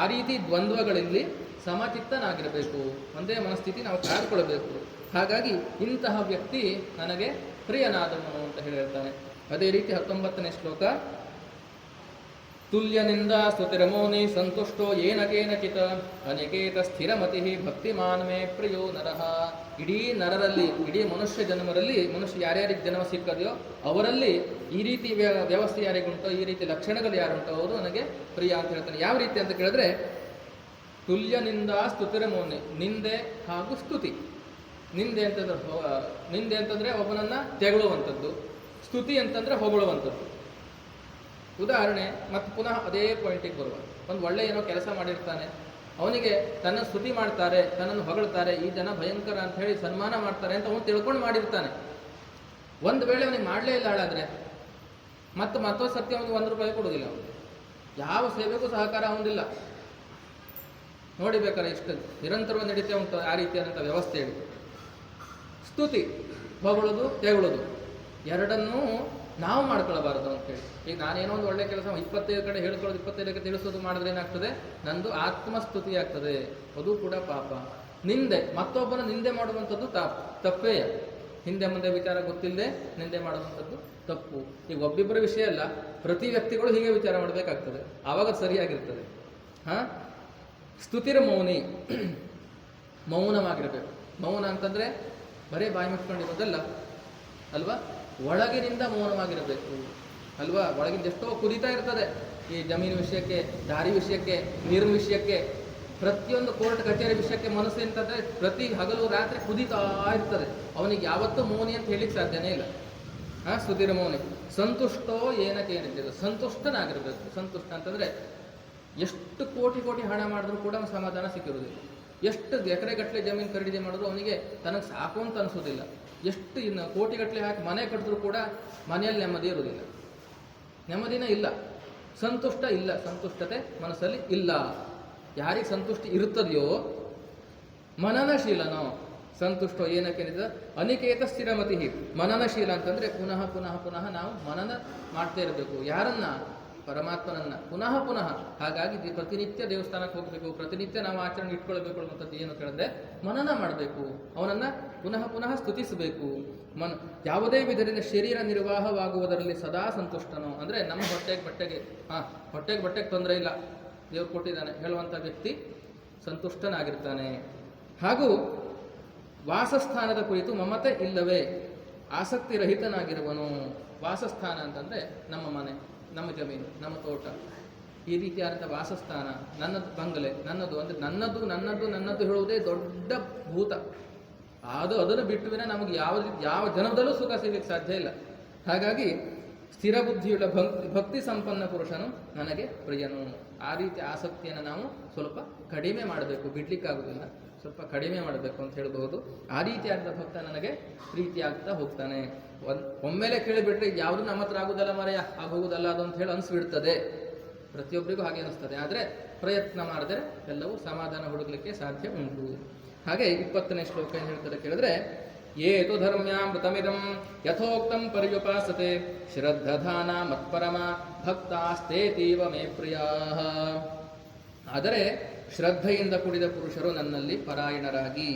ಆ ರೀತಿ ದ್ವಂದ್ವಗಳಲ್ಲಿ ಸಮಚಿತ್ತನಾಗಿರಬೇಕು, ಒಂದೇ ಮನಸ್ಥಿತಿ ನಾವು ಕಾಯ್ದುಕೊಳ್ಬೇಕು. ಹಾಗಾಗಿ ಇಂತಹ ವ್ಯಕ್ತಿ ನನಗೆ ಪ್ರಿಯನಾದವನು ಅಂತ ಹೇಳಿರ್ತಾನೆ. ಅದೇ ರೀತಿ 19ನೇ ಶ್ಲೋಕ, ತುಲ್ಯನಿಂದ ಸ್ತುತಿರಮೋನಿ ಸಂತುಷ್ಟೋ ಏನ ಕೇನಚಿತ್ ಅನಿಕೇತ ಸ್ಥಿರಮತಿ ಭಕ್ತಿಮಾನ್ ಮೇ ಪ್ರಿಯೋ ನರಃ ಇಡೀ ನರರಲ್ಲಿ, ಇಡೀ ಮನುಷ್ಯ ಜನ್ಮರಲ್ಲಿ, ಮನುಷ್ಯ ಯಾರ್ಯಾರಿಗೆ ಜನ್ಮ ಸಿಕ್ಕದೆಯೋ ಅವರಲ್ಲಿ ಈ ರೀತಿ ವ್ಯವಸ್ಥೆ ಯಾರಿಗುಂಟೋ, ಈ ರೀತಿ ಲಕ್ಷಣಗಳು ಯಾರುಂಟೋ ಅವರು ನನಗೆ ಪ್ರಿಯ ಅಂತ ಹೇಳ್ತಾನೆ. ಯಾವ ರೀತಿ ಅಂತ ಕೇಳಿದ್ರೆ, ತುಲ್ಯ ನಿಂದ ಸ್ತುತಿರ ಮೌನಿ, ನಿಂದೆ ಹಾಗೂ ಸ್ತುತಿ. ನಿಂದೆ ಅಂತಂದ್ರೆ ಒಬ್ಬನನ್ನ ತೆಗಳುವಂಥದ್ದು, ಸ್ತುತಿ ಅಂತಂದ್ರೆ ಹೊಗಳುವಂಥದ್ದು. ಉದಾಹರಣೆ ಮತ್ತೆ ಪುನಃ ಅದೇ ಪಾಯಿಂಟಿಗೆ ಬರುವ, ಒಂದು ಒಳ್ಳೆ ಏನೋ ಕೆಲಸ ಮಾಡಿರ್ತಾನೆ, ಅವನಿಗೆ ತನ್ನ ಸ್ತುತಿ ಮಾಡ್ತಾರೆ, ತನ್ನನ್ನು ಹೊಗಳ್ತಾರೆ, ಈ ಜನ ಭಯಂಕರ ಅಂತ ಹೇಳಿ ಸನ್ಮಾನ ಮಾಡ್ತಾರೆ ಅಂತ ಅವನು ತಿಳ್ಕೊಂಡು ಮಾಡಿರ್ತಾನೆ. ಒಂದು ವೇಳೆ ಅವನಿಗೆ ಮಾಡಲೇ ಇಲ್ಲ ಹಾಳಾದ್ರೆ ಮತ್ತೊಂದು ಸತ್ಯ ಅವನಿಗೆ 1 ರೂಪಾಯಿ ಕೊಡೋದಿಲ್ಲ. ಅವನು ಯಾವ ಸೇವೆಗೂ ಸಹಕಾರ ಅವನಿಲ್ಲ. ನೋಡಿಬೇಕಾರೆ ಇಷ್ಟು ನಿರಂತರವಾಗಿ ನಡೀತಾ ಉಂಟು ಆ ರೀತಿಯಾದಂಥ ವ್ಯವಸ್ಥೆ ಹೇಳಿ. ಸ್ತುತಿ, ಹೊಗಳೋದು, ತೆಗೊಳ್ಳೋದು ಎರಡನ್ನೂ ನಾವು ಮಾಡ್ಕೊಳ್ಬಾರದು ಅಂತೇಳಿ. ಈಗ ನಾನೇನೋ ಒಂದು ಒಳ್ಳೆ ಕೆಲಸ 25 ಕಡೆ ಹೇಳ್ಕೊಳ್ಳೋದು, 25ಕ್ಕೆ ತಿಳಿಸೋದು ಮಾಡಿದ್ರೆ ಏನಾಗ್ತದೆ, ನಂದು ಆತ್ಮಸ್ತುತಿ ಆಗ್ತದೆ, ಅದು ಕೂಡ ಪಾಪ. ನಿಂದೆ, ಮತ್ತೊಬ್ಬನ ನಿಂದೆ ಮಾಡುವಂಥದ್ದು ತಪ್ಪೇ. ಹಿಂದೆ ಮುಂದೆ ವಿಚಾರ ಗೊತ್ತಿಲ್ಲದೆ ನಿಂದೆ ಮಾಡುವಂಥದ್ದು ತಪ್ಪು. ಈಗ ಒಬ್ಬಿಬ್ಬರ ವಿಷಯ ಅಲ್ಲ, ಪ್ರತಿ ವ್ಯಕ್ತಿಗಳು ಹೀಗೆ ವಿಚಾರ ಮಾಡಬೇಕಾಗ್ತದೆ, ಆವಾಗ ಸರಿಯಾಗಿರ್ತದೆ. ಸ್ತುತಿರ ಮೌನಿ, ಮೌನವಾಗಿರಬೇಕು. ಮೌನ ಅಂತಂದ್ರೆ ಬರೇ ಬಾಯಿ ಮುಚ್ಕೊಂಡಿರೋದಲ್ಲ ಅಲ್ವಾ, ಒಳಗಿನಿಂದ ಮೌನವಾಗಿರಬೇಕು ಅಲ್ವಾ. ಒಳಗಿಂದ ಎಷ್ಟೋ ಕುದಿತಾ ಇರ್ತದೆ, ಈ ಜಮೀನು ವಿಷಯಕ್ಕೆ, ದಾರಿ ವಿಷಯಕ್ಕೆ, ನೀರಿನ ವಿಷಯಕ್ಕೆ, ಪ್ರತಿಯೊಂದು ಕೋರ್ಟ್ ಕಚೇರಿ ವಿಷಯಕ್ಕೆ ಮನಸ್ಸು ಅಂತಂದ್ರೆ ಪ್ರತಿ ಹಗಲು ರಾತ್ರಿ ಕುದಿತಾ ಇರ್ತದೆ. ಅವನಿಗೆ ಯಾವತ್ತೂ ಮೌನಿ ಅಂತ ಹೇಳಿಕ್ಕೆ ಸಾಧ್ಯನೇ ಇಲ್ಲ. ಸ್ತುತಿರ ಮೌನಿ. ಸಂತುಷ್ಟೋ ಏನಕ್ಕೆ ಏನಿದೆ, ಸಂತುಷ್ಟನಾಗಿರ್ಬೇಕು. ಸಂತುಷ್ಟ ಅಂತಂದ್ರೆ ಎಷ್ಟು ಕೋಟಿ ಹಣ ಮಾಡಿದ್ರು ಕೂಡ ಅವನ ಸಮಾಧಾನ ಸಿಕ್ಕಿರೋದಿಲ್ಲ. ಎಷ್ಟು ಎಕರೆಗಟ್ಟಲೆ ಜಮೀನು ಖರೀದಿ ಮಾಡಿದ್ರು ಅವನಿಗೆ ತನಗೆ ಸಾಕು ಅಂತ ಅನಿಸೋದಿಲ್ಲ. ಎಷ್ಟು ಇನ್ನು ಕೋಟಿಗಟ್ಟಲೆ ಹಾಕಿ ಮನೆ ಕಟ್ಟಿದ್ರು ಕೂಡ ಮನೆಯಲ್ಲಿ ನೆಮ್ಮದಿ ಇರೋದಿಲ್ಲ, ನೆಮ್ಮದಿನೇ ಇಲ್ಲ, ಸಂತುಷ್ಟ ಇಲ್ಲ, ಸಂತುಷ್ಟತೆ ಮನಸ್ಸಲ್ಲಿ ಇಲ್ಲ. ಯಾರಿಗೆ ಸಂತುಷ್ಟಿ ಇರುತ್ತದೆಯೋ ಮನನಶೀಲನೋ, ಸಂತುಷ್ಟೋ ಏನಕ್ಕೆ ಅನಿಕೇತ ಸ್ಥಿರಮತಿ. ಮನನಶೀಲ ಅಂತಂದ್ರೆ ಪುನಃ ಪುನಃ ಪುನಃ ನಾವು ಮನನ ಮಾಡ್ತಾ ಇರಬೇಕು. ಯಾರನ್ನ? ಪರಮಾತ್ಮನನ್ನ ಪುನಃ ಪುನಃ. ಹಾಗಾಗಿ ಪ್ರತಿನಿತ್ಯ ದೇವಸ್ಥಾನಕ್ಕೆ ಹೋಗಬೇಕು, ಪ್ರತಿನಿತ್ಯ ನಾವು ಆಚರಣೆ ಇಟ್ಕೊಳ್ಬೇಕು ಅನ್ನುವಂಥದ್ದು ಏನು ಕೇಳಿದ್ರೆ ಮನನ ಮಾಡಬೇಕು, ಅವನನ್ನ ಪುನಃ ಪುನಃ ಸ್ತುತಿಸಬೇಕು. ಯಾವುದೇ ವಿಧದಿಂದ ಶರೀರ ನಿರ್ವಾಹವಾಗುವುದರಲ್ಲಿ ಸದಾ ಸಂತುಷ್ಟನೋ, ಅಂದ್ರೆ ನಮ್ಮ ಹೊಟ್ಟೆಗೆ ಬಟ್ಟೆಗೆ ತೊಂದರೆ ಇಲ್ಲ, ದೇವ್ರು ಕೊಟ್ಟಿದ್ದಾನೆ ಹೇಳುವಂಥ ವ್ಯಕ್ತಿ ಸಂತುಷ್ಟನಾಗಿರ್ತಾನೆ. ಹಾಗೂ ವಾಸಸ್ಥಾನದ ಕುರಿತು ಮಮತೆ ಇಲ್ಲವೇ ಆಸಕ್ತಿ ರಹಿತನಾಗಿರುವನು. ವಾಸಸ್ಥಾನ ಅಂತಂದ್ರೆ ನಮ್ಮ ಮನೆ, ನಮ್ಮ ಜಮೀನು, ನಮ್ಮ ತೋಟ, ಈ ರೀತಿಯಾದಂಥ ವಾಸಸ್ಥಾನ, ನನ್ನದು ಬಂಗಲೆ, ನನ್ನದು ಅಂದ್ರೆ ನನ್ನದು ಹೇಳುವುದೇ ದೊಡ್ಡ ಭೂತ. ಅದನ್ನು ಬಿಟ್ಟುವಿನ ನಮಗೆ ಯಾವ ಜನದಲ್ಲೂ ಸುಖ ಸಿಗಲಿಕ್ಕೆ ಸಾಧ್ಯ ಇಲ್ಲ. ಹಾಗಾಗಿ ಸ್ಥಿರ ಬುದ್ಧಿಯುಳ್ಳ ಭಕ್ತಿ ಸಂಪನ್ನ ಪುರುಷನು ನನಗೆ ಪ್ರಿಯನು. ಆ ರೀತಿ ಆಸಕ್ತಿಯನ್ನು ನಾವು ಸ್ವಲ್ಪ ಕಡಿಮೆ ಮಾಡಬೇಕು, ಬಿಡ್ಲಿಕ್ಕಾಗುವುದಿಲ್ಲ, ಸ್ವಲ್ಪ ಕಡಿಮೆ ಮಾಡಬೇಕು ಅಂತ ಹೇಳ್ಬಹುದು. ಆ ರೀತಿಯಾದ ಭಕ್ತ ನನಗೆ ಪ್ರೀತಿಯಾಗ್ತಾ ಹೋಗ್ತಾನೆ. ಒಮ್ಮೆಲೆ ಕೇಳಿಬಿಟ್ರೆ ಯಾವುದು ನಮ್ಮ ಹತ್ರ ಆಗುದಲ್ಲ ಮರೆಯ ಆಗೋಗುದಲ್ಲ ಅದು ಅಂತ ಹೇಳಿ ಅನಿಸ್ಬಿಡ್ತದೆ. ಪ್ರತಿಯೊಬ್ಬರಿಗೂ ಹಾಗೆ ಅನಿಸ್ತದೆ. ಆದರೆ ಪ್ರಯತ್ನ ಮಾಡಿದರೆ ಎಲ್ಲವೂ ಸಮಾಧಾನ ಹುಡುಗಲಿಕ್ಕೆ ಸಾಧ್ಯ ಉಂಟು. ಹಾಗೆ 20ನೇ ಶ್ಲೋಕ ಏನು ಹೇಳ್ತಾರೆ ಕೇಳಿದ್ರೆ, ಏತು ಧರ್ಮ್ಯಾಮೃತಮಿದಂ ಯಥೋಕ್ತಂ ಪರ್ಯುಪಾಸತೆ ಶ್ರದ್ಧಾನ ಮತ್ಪರಮ ಭಕ್ತಾಸ್ತೇತೀವ ಮೇ ಪ್ರಿಯಾಃ. ಆದರೆ ಶ್ರದ್ಧೆಯಿಂದ ಕೂಡಿದ ಪುರುಷರು ನನ್ನಲ್ಲಿ ಪರಾಯಣರಾಗಿ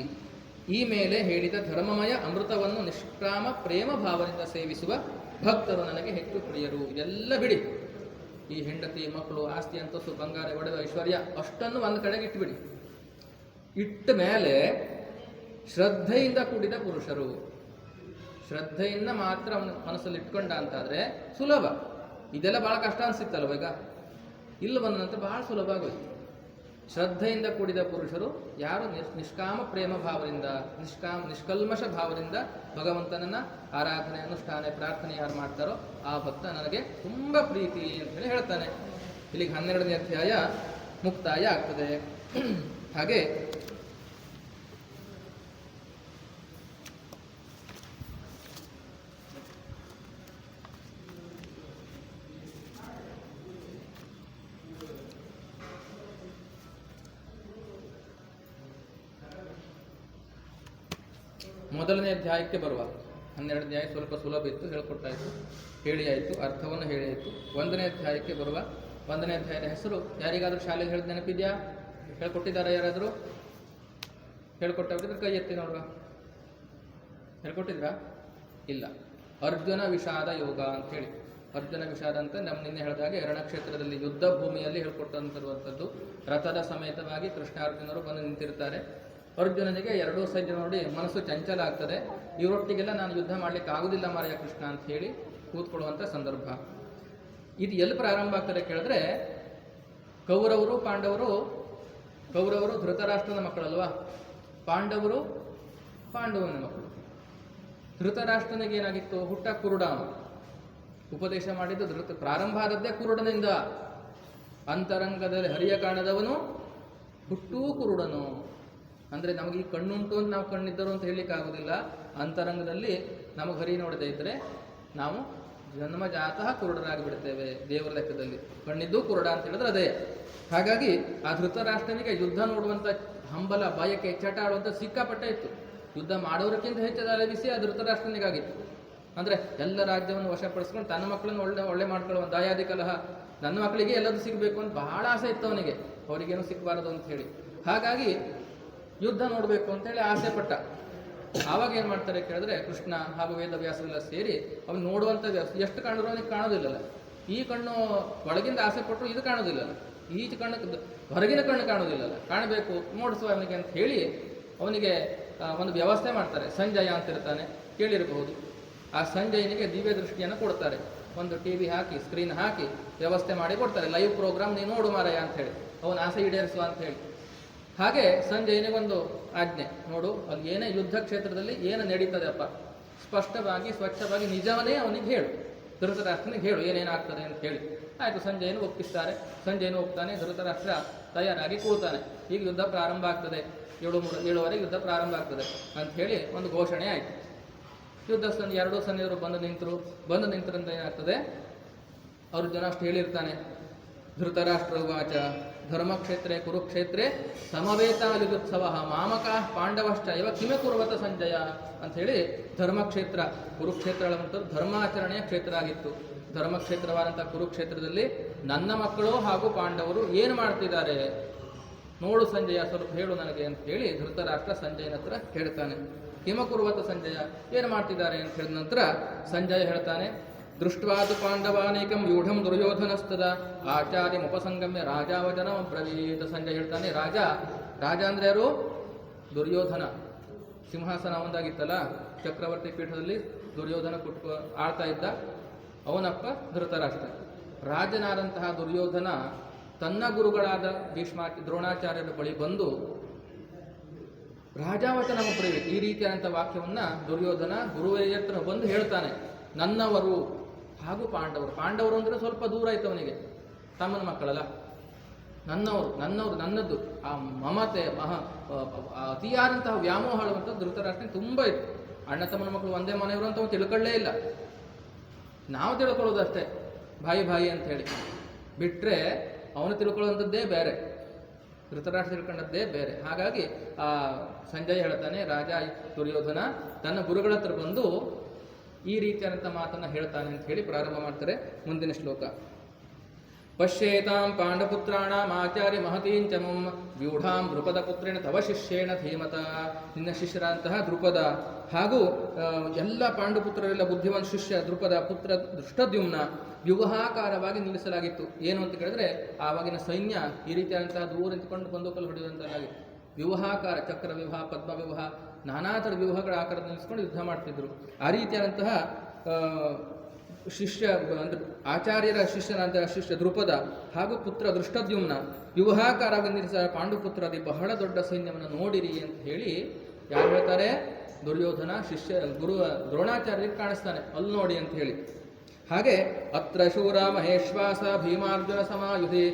ಈ ಮೇಲೆ ಹೇಳಿದ ಧರ್ಮಮಯ ಅಮೃತವನ್ನು ನಿಷ್ಕಾಮ ಪ್ರೇಮ ಭಾವದಿಂದ ಸೇವಿಸುವ ಭಕ್ತರು ನನಗೆ ಹೆಚ್ಚು ಪ್ರಿಯರು. ಇದೆಲ್ಲ ಬಿಡಿ, ಈ ಹೆಂಡತಿ, ಮಕ್ಕಳು, ಆಸ್ತಿ, ಅಂತಸ್ತು, ಬಂಗಾರ, ಒಡವೆ, ಐಶ್ವರ್ಯ ಅಷ್ಟನ್ನು ಒಂದು ಕಡೆಗೆ ಇಟ್ಬಿಡಿ. ಇಟ್ಟ ಮೇಲೆ ಶ್ರದ್ಧೆಯಿಂದ ಕೂಡಿದ ಪುರುಷರು, ಶ್ರದ್ಧೆಯಿಂದ ಮಾತ್ರ ಅವನ ಮನಸ್ಸಲ್ಲಿ ಇಟ್ಕೊಂಡ ಅಂತಾದ್ರೆ ಸುಲಭ. ಇದೆಲ್ಲ ಬಹಳ ಕಷ್ಟ ಅನ್ಸಿತ್ತಲ್ವ, ಈಗ ಇಲ್ಲಿ ಬಂದ ನಂತರ ಬಹಳ ಸುಲಭ ಆಗೋಯ್ತು. ಶ್ರದ್ಧೆಯಿಂದ ಕೂಡಿದ ಪುರುಷರು ಯಾರು ನಿಷ್ಕಾಮ ಪ್ರೇಮ ಭಾವದಿಂದ, ನಿಷ್ಕಲ್ಮಶ ಭಾವದಿಂದ ಭಗವಂತನನ್ನ ಆರಾಧನೆ, ಅನುಷ್ಠಾನ, ಪ್ರಾರ್ಥನೆ ಯಾರು ಮಾಡ್ತಾರೋ ಆ ಭಕ್ತ ನನಗೆ ತುಂಬ ಪ್ರೀತಿ ಅಂತ ಹೇಳಿ ಹೇಳ್ತಾನೆ. ಇಲ್ಲಿಗೆ 12ನೇ ಅಧ್ಯಾಯ ಮುಕ್ತಾಯ ಆಗ್ತದೆ. ಹಾಗೆ ಮೊದಲನೇ ಅಧ್ಯಾಯಕ್ಕೆ ಬರುವ. 12ನೇ ಅಧ್ಯಾಯ ಸ್ವಲ್ಪ ಸುಲಭ ಇತ್ತು, ಹೇಳ್ಕೊಟ್ಟಾಯಿತು, ಹೇಳಿ ಆಯಿತು, ಅರ್ಥವನ್ನು ಹೇಳಿ ಆಯಿತು. 1ನೇ ಅಧ್ಯಾಯಕ್ಕೆ ಬರುವ. 1ನೇ ಅಧ್ಯಾಯದ ಹೆಸರು ಯಾರಿಗಾದ್ರೂ ಶಾಲೆಯಲ್ಲಿ ಹೇಳಿದ ನೆನಪಿದೆಯಾ? ಹೇಳ್ಕೊಟ್ಟಿದ್ದಾರೆ ಯಾರಾದರೂ? ಹೇಳ್ಕೊಟ್ಟಿದ್ರೆ ಕೈ ಎತ್ತಿ ನೋಡುವ. ಹೇಳ್ಕೊಟ್ಟಿದ್ರಾ? ಇಲ್ಲ. ಅರ್ಜುನ ವಿಷಾದ ಯೋಗ ಅಂತ ಹೇಳಿ. ಅರ್ಜುನ ವಿಷಾದ ಅಂತ ನಿನ್ನೆ ಹೇಳಿದಾಗೆ ರಣಕ್ಷೇತ್ರದಲ್ಲಿ ಯುದ್ಧ ಭೂಮಿಯಲ್ಲಿ ಹೇಳ್ಕೊಟ್ಟಂತಿರುವಂಥದ್ದು. ರಥದ ಸಮೇತವಾಗಿ ಕೃಷ್ಣಾರ್ಜುನರು ಬಂದು ನಿಂತಿರ್ತಾರೆ. ಅರ್ಜುನನಿಗೆ ಎರಡೂ ಸೈನ್ಯ ನೋಡಿ ಮನಸ್ಸು ಚಂಚಲ ಆಗ್ತದೆ. ಇವರೊಟ್ಟಿಗೆಲ್ಲ ನಾನು ಯುದ್ಧ ಮಾಡ್ಲಿಕ್ಕೆ ಆಗುದಿಲ್ಲ ಮಾರಾಯ ಕೃಷ್ಣ ಅಂತ ಹೇಳಿ ಕೂತ್ಕೊಳ್ಳುವಂಥ ಸಂದರ್ಭ. ಇದು ಎಲ್ಲಿ ಪ್ರಾರಂಭ ಆಗ್ತದೆ ಕೇಳಿದ್ರೆ, ಕೌರವರು ಧೃತರಾಷ್ಟ್ರನ ಮಕ್ಕಳಲ್ವಾ, ಪಾಂಡವನ ಮಕ್ಕಳು. ಧೃತರಾಷ್ಟ್ರನಿಗೆ ಏನಾಗಿತ್ತು, ಹುಟ್ಟ ಕುರುಡ. ಉಪದೇಶ ಮಾಡಿದ್ದು ಪ್ರಾರಂಭ ಆದದ್ದೇ ಕುರುಡನಿಂದ. ಅಂತರಂಗದಲ್ಲಿ ಹರಿಯ ಕಾಣದವನು ಹುಟ್ಟೂ ಕುರುಡನು. ಅಂದರೆ ನಮಗೆ ಈ ಕಣ್ಣುಂಟು ಅಂತ ನಾವು ಕಣ್ಣಿದ್ದರು ಅಂತ ಹೇಳಲಿಕ್ಕೆ ಆಗೋದಿಲ್ಲ. ಅಂತರಂಗದಲ್ಲಿ ನಮಗೆ ಹರಿ ನೋಡದೇ ಇದ್ದರೆ ನಾವು ಜನ್ಮಜಾತಃ ಕುರುಡರಾಗಿ ಬಿಡ್ತೇವೆ ದೇವರ ಲೆಕ್ಕದಲ್ಲಿ. ಕಣ್ಣಿದ್ದು ಕುರುಡ ಅಂತ ಹೇಳಿದ್ರೆ ಅದೇ. ಹಾಗಾಗಿ ಆ ಧೃತರಾಷ್ಟ್ರನಿಗೆ ಯುದ್ಧ ನೋಡುವಂಥ ಹಂಬಲ, ಬಯಕೆ, ಚಟ ಆಡುವಂಥ ಸಿಕ್ಕಾಪಟ್ಟೆ ಇತ್ತು. ಯುದ್ಧ ಮಾಡೋದಕ್ಕಿಂತ ಹೆಚ್ಚು ಅಲವಿಸಿ ಆ ಧೃತರಾಷ್ಟ್ರನಿಗಾಗಿತ್ತು. ಅಂದರೆ ಎಲ್ಲ ರಾಜ್ಯವನ್ನು ವಶಪಡಿಸ್ಕೊಂಡು ತನ್ನ ಮಕ್ಕಳನ್ನು ಒಳ್ಳೆ ಮಾಡ್ಕೊಳ್ಳುವ ದಾಯಾದಿ ಕಲಹ, ನನ್ನ ಮಕ್ಕಳಿಗೆ ಎಲ್ಲದೂ ಸಿಗಬೇಕು ಅಂತ ಬಹಳ ಆಸೆ ಇತ್ತು ಅವನಿಗೆ, ಅವರಿಗೇನು ಸಿಗಬಾರದು ಅಂತ ಹೇಳಿ. ಹಾಗಾಗಿ ಯುದ್ಧ ನೋಡಬೇಕು ಅಂತೇಳಿ ಆಸೆ ಪಟ್ಟ. ಆವಾಗ ಏನು ಮಾಡ್ತಾರೆ ಕೇಳಿದ್ರೆ, ಕೃಷ್ಣ ಹಾಗೂ ವೇದವ್ಯಾಸರೆಲ್ಲ ಸೇರಿ ಅವನು ನೋಡುವಂಥ ಎಷ್ಟು ಕಾಣಿದ್ರು ಅವನಿಗೆ ಕಾಣೋದಿಲ್ಲಲ್ಲ. ಈ ಕಣ್ಣು ಒಳಗಿಂದ ಆಸೆ ಪಟ್ಟರು ಇದು ಕಾಣೋದಿಲ್ಲಲ್ಲ, ಈಚೆ ಕಣ್ಣು ಹೊರಗಿನ ಕಣ್ಣು ಕಾಣೋದಿಲ್ಲಲ್ಲ, ಕಾಣಬೇಕು ಮೂಡಿಸುವ ಅವನಿಗೆ ಅಂತ ಹೇಳಿ ಅವನಿಗೆ ಒಂದು ವ್ಯವಸ್ಥೆ ಮಾಡ್ತಾರೆ. ಸಂಜಯ ಅಂತ ಇರ್ತಾನೆ, ಕೇಳಿರಬಹುದು. ಆ ಸಂಜಯನಿಗೆ ದಿವ್ಯ ದೃಷ್ಟಿಯನ್ನು ಕೊಡ್ತಾರೆ. ಒಂದು ಟಿವಿ ಹಾಕಿ, ಸ್ಕ್ರೀನ್ ಹಾಕಿ ವ್ಯವಸ್ಥೆ ಮಾಡಿ ಕೊಡ್ತಾರೆ. ಲೈವ್ ಪ್ರೋಗ್ರಾಮ್ ನೀನು ನೋಡು ಮಾರಾಯ ಅಂತ ಹೇಳಿ, ಅವನ ಆಸೆ ಈಡೇರಿಸುವ ಅಂತ ಹೇಳಿ. ಹಾಗೆ ಸಂಜಯನಿಗೊಂದು ಆಜ್ಞೆ, ನೋಡು ಅಲ್ಲಿ ಏನೇ ಯುದ್ಧ ಕ್ಷೇತ್ರದಲ್ಲಿ ಏನು ನಡೀತದೆಪ್ಪ, ಸ್ಪಷ್ಟವಾಗಿ ಸ್ವಚ್ಛವಾಗಿ ನಿಜವನ್ನೇ ಅವನಿಗೆ ಹೇಳು, ಧೃತರಾಷ್ಟ್ರನಿಗೆ ಹೇಳು ಏನೇನಾಗ್ತದೆ ಅಂತ ಹೇಳಿ. ಆಯಿತು, ಸಂಜಯನು ಒಪ್ಪಿಸ್ತಾರೆ. ಸಂಜಯನು ಹೋಗ್ತಾನೆ, ಧೃತರಾಷ್ಟ್ರ ತಯಾರಾಗಿ ಕೂಳ್ತಾನೆ. ಈಗ ಯುದ್ಧ ಪ್ರಾರಂಭ ಆಗ್ತದೆ, 7:30 ಯುದ್ಧ ಪ್ರಾರಂಭ ಆಗ್ತದೆ ಅಂತ ಹೇಳಿ ಒಂದು ಘೋಷಣೆ ಆಯಿತು. ಯುದ್ಧ ಎರಡೂ ಸೈನ್ಯರು ಬಂದು ನಿಂತರಿಂದ ಏನಾಗ್ತದೆ, ಅರ್ಜುನ ಅಷ್ಟು ಹೇಳಿರ್ತಾನೆ. ಧೃತರಾಷ್ಟ್ರ ವಾಚ ಧರ್ಮಕ್ಷೇತ್ರೇ ಕುರುಕ್ಷೇತ್ರೇ ಸಮವೇತಾಯುತ್ಸವ ಮಾಮಕ ಪಾಂಡವಶ್ಚ ಇವ ಕಿಮೆ ಕುರುವತ ಸಂಜಯ ಅಂತ ಹೇಳಿ, ಧರ್ಮಕ್ಷೇತ್ರ ಕುರುಕ್ಷೇತ್ರಗಳಂತೂ ಧರ್ಮಾಚರಣೆಯ ಕ್ಷೇತ್ರ ಆಗಿತ್ತು. ಧರ್ಮಕ್ಷೇತ್ರವಾದಂಥ ಕುರುಕ್ಷೇತ್ರದಲ್ಲಿ ನನ್ನ ಮಕ್ಕಳು ಹಾಗೂ ಪಾಂಡವರು ಏನು ಮಾಡ್ತಿದ್ದಾರೆ ನೋಡು ಸಂಜಯ, ಸ್ವಲ್ಪ ಹೇಳು ನನಗೆ ಅಂತ ಹೇಳಿ ಧೃತರಾಷ್ಟ್ರ ಸಂಜಯನ ಹತ್ರ ಹೇಳ್ತಾನೆ. ಕಿಮಕುರುವತ ಸಂಜಯ, ಏನು ಮಾಡ್ತಿದ್ದಾರೆ ಅಂತ ಹೇಳಿದ ನಂತರ ಸಂಜಯ ಹೇಳ್ತಾನೆ, ದೃಷ್ಟ್ವಾದು ಪಾಂಡವಾನೇಕಂ ವ್ಯೂಢಂ ದುರ್ಯೋಧನಸ್ತದ ಆಚಾರ್ಯಮುಪಸಂಗಮ್ಯ ರಾಜಾವಚನ ಬ್ರವೀತ್. ಸಂಜಯ ಹೇಳ್ತಾನೆ, ರಾಜ ಅಂದ್ರೆ ಯಾರು? ದುರ್ಯೋಧನ. ಸಿಂಹಾಸನ ಒಂದಾಗಿತ್ತಲ್ಲ, ಚಕ್ರವರ್ತಿ ಪೀಠದಲ್ಲಿ ದುರ್ಯೋಧನ ಆಳ್ತಾ ಇದ್ದ, ಅವನಪ್ಪ ಧೃತರಾಷ್ಟ್ರ. ರಾಜನಾದಂತಹ ದುರ್ಯೋಧನ ತನ್ನ ಗುರುಗಳಾದ ದ್ರೋಣಾಚಾರ್ಯರ ಬಳಿ ಬಂದು ರಾಜಾವಚನ ಬ್ರವೀತ್ ಈ ರೀತಿಯಾದಂಥ ವಾಕ್ಯವನ್ನ ದುರ್ಯೋಧನ ಗುರುವೇ ಹತ್ರ ಬಂದು ಹೇಳ್ತಾನೆ. ನನ್ನವರು ಹಾಗೂ ಪಾಂಡವರು ಅಂದ್ರೆ ಸ್ವಲ್ಪ ದೂರ ಆಯ್ತು ಅವನಿಗೆ, ತಮ್ಮನ ಮಕ್ಕಳಲ್ಲ. ನನ್ನವರು ನನ್ನದ್ದು ಆ ಮಮತೆ ಅತಿಯಾದಂತಹ ವ್ಯಾಮೋಹ ಹೇಳುವಂಥ ಧೃತರಾಷ್ಟ್ರ ತುಂಬ ಇತ್ತು. ಅಣ್ಣ ತಮ್ಮನ ಮಕ್ಕಳು ಒಂದೇ ಮನೆಯವರು ಅಂತ ಅವನು ತಿಳ್ಕೊಳ್ಳೇ ಇಲ್ಲ. ನಾವು ತಿಳ್ಕೊಳ್ಳೋದಷ್ಟೇ ಭಾಯಿ ಅಂತ ಹೇಳಿ ಬಿಟ್ರೆ, ಅವನು ತಿಳ್ಕೊಳ್ಳುವಂಥದ್ದೇ ಬೇರೆ, ಧೃತರಾಷ್ಟ್ರ ತಿಳ್ಕೊಂಡದ್ದೇ ಬೇರೆ. ಹಾಗಾಗಿ ಆ ಸಂಜಯ್ ಹೇಳ್ತಾನೆ, ರಾಜ ದುರ್ಯೋಧನ ತನ್ನ ಗುರುಗಳ ಹತ್ರ ಬಂದು ಈ ರೀತಿಯಾದಂಥ ಮಾತನ್ನು ಹೇಳ್ತಾನೆ ಅಂತ ಹೇಳಿ ಪ್ರಾರಂಭ ಮಾಡ್ತಾರೆ. ಮುಂದಿನ ಶ್ಲೋಕ, ಪಶ್ಯೇತಾಂ ಪಾಂಡಪುತ್ರಾಣಾಂ ಆಚಾರ್ಯ ಮಹತೀಂಚಮಂ ವ್ಯೂಢಾಂ ದ್ರುಪದ ಪುತ್ರೇಣ ತವ ಶಿಷ್ಯೇಣ ಧೀಮತ. ನಿನ್ನ ಶಿಷ್ಯರಾದಂತಹ ದ್ರುಪದ ಹಾಗೂ ಎಲ್ಲ ಪಾಂಡುಪುತ್ರರೆಲ್ಲ ಬುದ್ಧಿವಂತ ಶಿಷ್ಯ ದ್ರುಪದ ಪುತ್ರ ದೃಷ್ಟದ್ಯುಮ್ನ ವ್ಯೂಹಾಕಾರವಾಗಿ ನಿಲ್ಲಿಸಲಾಗಿತ್ತು. ಏನು ಅಂತ ಕೇಳಿದ್ರೆ, ಆವಾಗಿನ ಸೈನ್ಯ ಈ ರೀತಿಯಾದಂತಹ ದೂರ ನಿಂತ್ಕೊಂಡು ಬಂದೂಕಲ್ಲಿ ಹೊಡೆಯುವಂತಾಗಿತ್ತು. ವ್ಯೂಹಾಕಾರ, ಚಕ್ರ ವ್ಯೂಹ, ಪದ್ಮ ವ್ಯೂಹ, ನಾನಾ ಥರ ವ್ಯೂಹಗಳ ಆಕಾರದ ನಿಲ್ಲಿಸ್ಕೊಂಡು ಯುದ್ಧ ಮಾಡ್ತಿದ್ರು. ಆ ರೀತಿಯಾದಂತಹ ಶಿಷ್ಯ ಅಂದ್ರೆ ಆಚಾರ್ಯರ ಶಿಷ್ಯನಾದ ಶಿಷ್ಯ ದ್ರುಪದ ಹಾಗೂ ಪುತ್ರ ದೃಷ್ಟದ್ಯುಮ್ನ ವ್ಯೂಹಾಕಾರವಾಗಿ ನಿಲ್ಲಿಸ ಪಾಂಡುಪುತ್ರದಿ ಬಹಳ ದೊಡ್ಡ ಸೈನ್ಯವನ್ನು ನೋಡಿರಿ ಅಂತ ಹೇಳಿ ಯಾರು ಹೇಳ್ತಾರೆ? ದುರ್ಯೋಧನ ಶಿಷ್ಯ ಗುರು ದ್ರೋಣಾಚಾರ್ಯರಿಗೆ ಕಾಣಿಸ್ತಾನೆ, ಅಲ್ಲಿ ನೋಡಿ ಅಂತ ಹೇಳಿ. ಹಾಗೆ ಅತ್ರ ಶೂರ ಮಹೇಶ್ವಾಸ ಭೀಮಾರ್ಜುನ ಸಮಾಯುಧಿ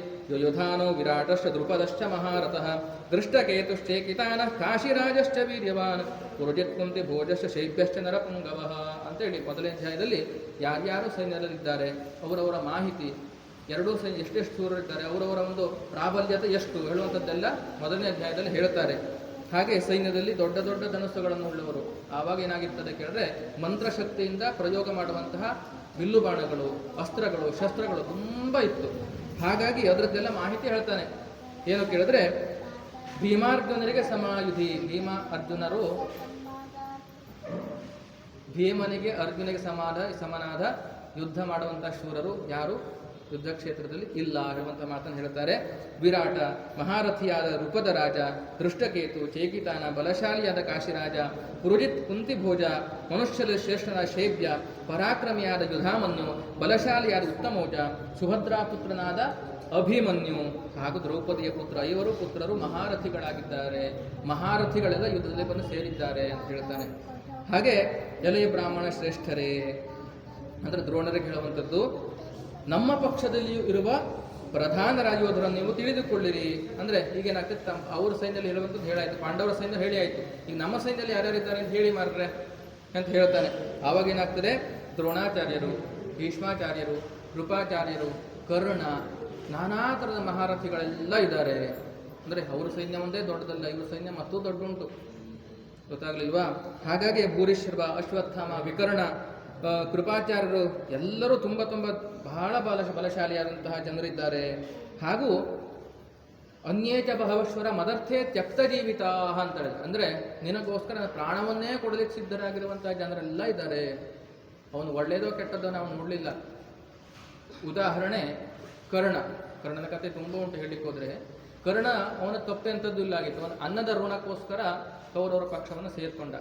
ಯುಧಾನೋ ವಿರಾಟಶ್ಚ ದ್ರುಪದಶ್ಚ ಮಹಾರಥಃ ದೃಷ್ಟಕೇತುಶ್ಚೇಕಿತಾನ ಕಾಶಿರಾಜಶ್ಚ ವೀರ್ಯವಾನ್ ಪುರುಜಿತ್ಕುಂತಿ ಭೋಜಶ್ಚ ಶೈಭ್ಯಶ್ಚ ನರಪುಂಗವಃ ಅಂತೇಳಿ ಮೊದಲನೇ ಅಧ್ಯಾಯದಲ್ಲಿ ಯಾರ್ಯಾರು ಸೈನ್ಯದಲ್ಲಿದ್ದಾರೆ ಅವರವರ ಮಾಹಿತಿ, ಎರಡೂ ಸೈನ್ಯ ಎಷ್ಟೆಷ್ಟು ಶೂರರಿದ್ದಾರೆ, ಅವರವರ ಒಂದು ಪ್ರಾಬಲ್ಯತೆ ಎಷ್ಟು ಹೇಳುವಂಥದ್ದೆಲ್ಲ ಮೊದಲನೇ ಅಧ್ಯಾಯದಲ್ಲಿ ಹೇಳ್ತಾರೆ. ಹಾಗೆ ಸೈನ್ಯದಲ್ಲಿ ದೊಡ್ಡ ದೊಡ್ಡ ಧನಸ್ಸುಗಳನ್ನು ಉಳ್ಳವರು. ಆವಾಗ ಏನಾಗಿರ್ತದೆ ಕೇಳಿದ್ರೆ, ಮಂತ್ರಶಕ್ತಿಯಿಂದ ಪ್ರಯೋಗ ಮಾಡುವಂತಹ ಬಿಲ್ಲು ಬಾಣಗಳು, ಅಸ್ತ್ರಗಳು, ಶಸ್ತ್ರಗಳು ತುಂಬ ಇತ್ತು. ಹಾಗಾಗಿ ಅದರದ್ದೆಲ್ಲ ಮಾಹಿತಿ ಹೇಳ್ತಾನೆ. ಏನು ಕೇಳಿದ್ರೆ, ಭೀಮಾರ್ಜುನರಿಗೆ ಸಮಾಯುಧಿ, ಭೀಮ ಅರ್ಜುನರು ಭೀಮನಿಗೆ ಅರ್ಜುನಿಗೆ ಸಮನಾದ ಯುದ್ಧ ಮಾಡುವಂಥ ಶೂರರು ಯಾರು? ಯುದ್ಧ ಕ್ಷೇತ್ರದಲ್ಲಿ ಇಲ್ಲ ಹೇಳುವಂಥ ಮಾತನ್ನು ಹೇಳ್ತಾರೆ. ವಿರಾಟ ಮಹಾರಥಿಯಾದ ರೂಪದ ರಾಜ, ದೃಷ್ಟಕೇತು ಚೇಕಿತಾನ ಬಲಶಾಲಿಯಾದ ಕಾಶಿರಾಜ, ಪುರುಜಿತ್ ಕುಂತಿಭೋಜ ಮನುಷ್ಯರಲ್ಲಿ ಶ್ರೇಷ್ಠನಾದ ಶೈಬ್ಯ, ಪರಾಕ್ರಮಿಯಾದ ಯುಧಾಮನ್ಯು, ಬಲಶಾಲಿಯಾದ ಉತ್ತಮೋಜ, ಸುಭದ್ರಾ ಪುತ್ರನಾದ ಅಭಿಮನ್ಯು ಹಾಗೂ ದ್ರೌಪದಿಯ ಪುತ್ರ, ಐವರು ಪುತ್ರರು ಮಹಾರಥಿಗಳಾಗಿದ್ದಾರೆ. ಮಹಾರಥಿಗಳೆಲ್ಲ ಯುದ್ಧದಲ್ಲಿ ಬಂದು ಸೇರಿದ್ದಾರೆ ಅಂತ ಹೇಳ್ತಾನೆ. ಹಾಗೆ ಎಲೆಯ ಬ್ರಾಹ್ಮಣ ಶ್ರೇಷ್ಠರೇ ಅಂದರೆ ದ್ರೋಣರಿಗೆ ಹೇಳುವಂಥದ್ದು, ನಮ್ಮ ಪಕ್ಷದಲ್ಲಿಯೂ ಇರುವ ಪ್ರಧಾನ ರಾಜಯೋಧರನ್ನು ನೀವು ತಿಳಿದುಕೊಳ್ಳಿರಿ. ಅಂದರೆ ಈಗೇನಾಗ್ತದೆ, ಅವ್ರ ಸೈನ್ಯದಲ್ಲಿ ಹೇಳುವಂಥದ್ದು ಹೇಳಾಯ್ತು, ಪಾಂಡವರ ಸೈನ್ಯ ಹೇಳಿ ಆಯಿತು, ಈಗ ನಮ್ಮ ಸೈನ್ಯದಲ್ಲಿ ಯಾರ್ಯಾರಿದ್ದಾರೆ ಅಂತ ಹೇಳಿ ಮಾರ್ರೆ ಅಂತ ಹೇಳ್ತಾನೆ. ಆವಾಗ ಏನಾಗ್ತದೆ, ದ್ರೋಣಾಚಾರ್ಯರು, ಭೀಷ್ಮಾಚಾರ್ಯರು, ಕೃಪಾಚಾರ್ಯರು, ಕರ್ಣ, ನಾನಾ ಥರದ ಮಹಾರಥಿಗಳೆಲ್ಲ ಇದ್ದಾರೆ. ಅಂದರೆ ಅವ್ರ ಸೈನ್ಯ ಒಂದೇ ದೊಡ್ಡದಲ್ಲ, ಇವ್ರ ಸೈನ್ಯ ಮತ್ತೂ ದೊಡ್ಡುಂಟು. ಗೊತ್ತಾಗ್ಲಿಲ್ವಾ? ಹಾಗಾಗಿ ಭೂರಿಶ್ರವ, ಅಶ್ವತ್ಥಾಮ, ವಿಕರ್ಣ, ಕೃಪಾಚಾರ್ಯರು ಎಲ್ಲರೂ ತುಂಬ ಬಹಳ ಬಲಶಾಲಿಯಾದಂತಹ ಜನರಿದ್ದಾರೆ. ಹಾಗೂ ಅನ್ಯೇಚ ಬಹವಶ್ವರ ಮದರ್ಥೇ ತ್ಯಕ್ತ ಜೀವಿತಾ ಅಂತ ಹೇಳಿದ್ರು. ಅಂದರೆ ನಿನಗೋಸ್ಕರ ಪ್ರಾಣವನ್ನೇ ಕೊಡಲಿಕ್ಕೆ ಸಿದ್ಧರಾಗಿರುವಂತಹ ಜನರೆಲ್ಲ ಇದ್ದಾರೆ. ಅವನು ಒಳ್ಳೇದೋ ಕೆಟ್ಟದ್ದೋ ನಾವು ನೋಡಲಿಲ್ಲ. ಉದಾಹರಣೆ ಕರ್ಣನ ಕತೆ ತುಂಬ ಉಂಟು ಹೇಳಲಿಕ್ಕೆ ಹೋದರೆ. ಕರ್ಣ ಅವನ ತಪ್ಪೆಂಥದ್ದು ಇಲ್ಲ ಆಗಿತ್ತು. ಅವನು ಅನ್ನದ ಋಣಕ್ಕೋಸ್ಕರ ಕೌರವರ ಪಕ್ಷವನ್ನು ಸೇರ್ಕೊಂಡ.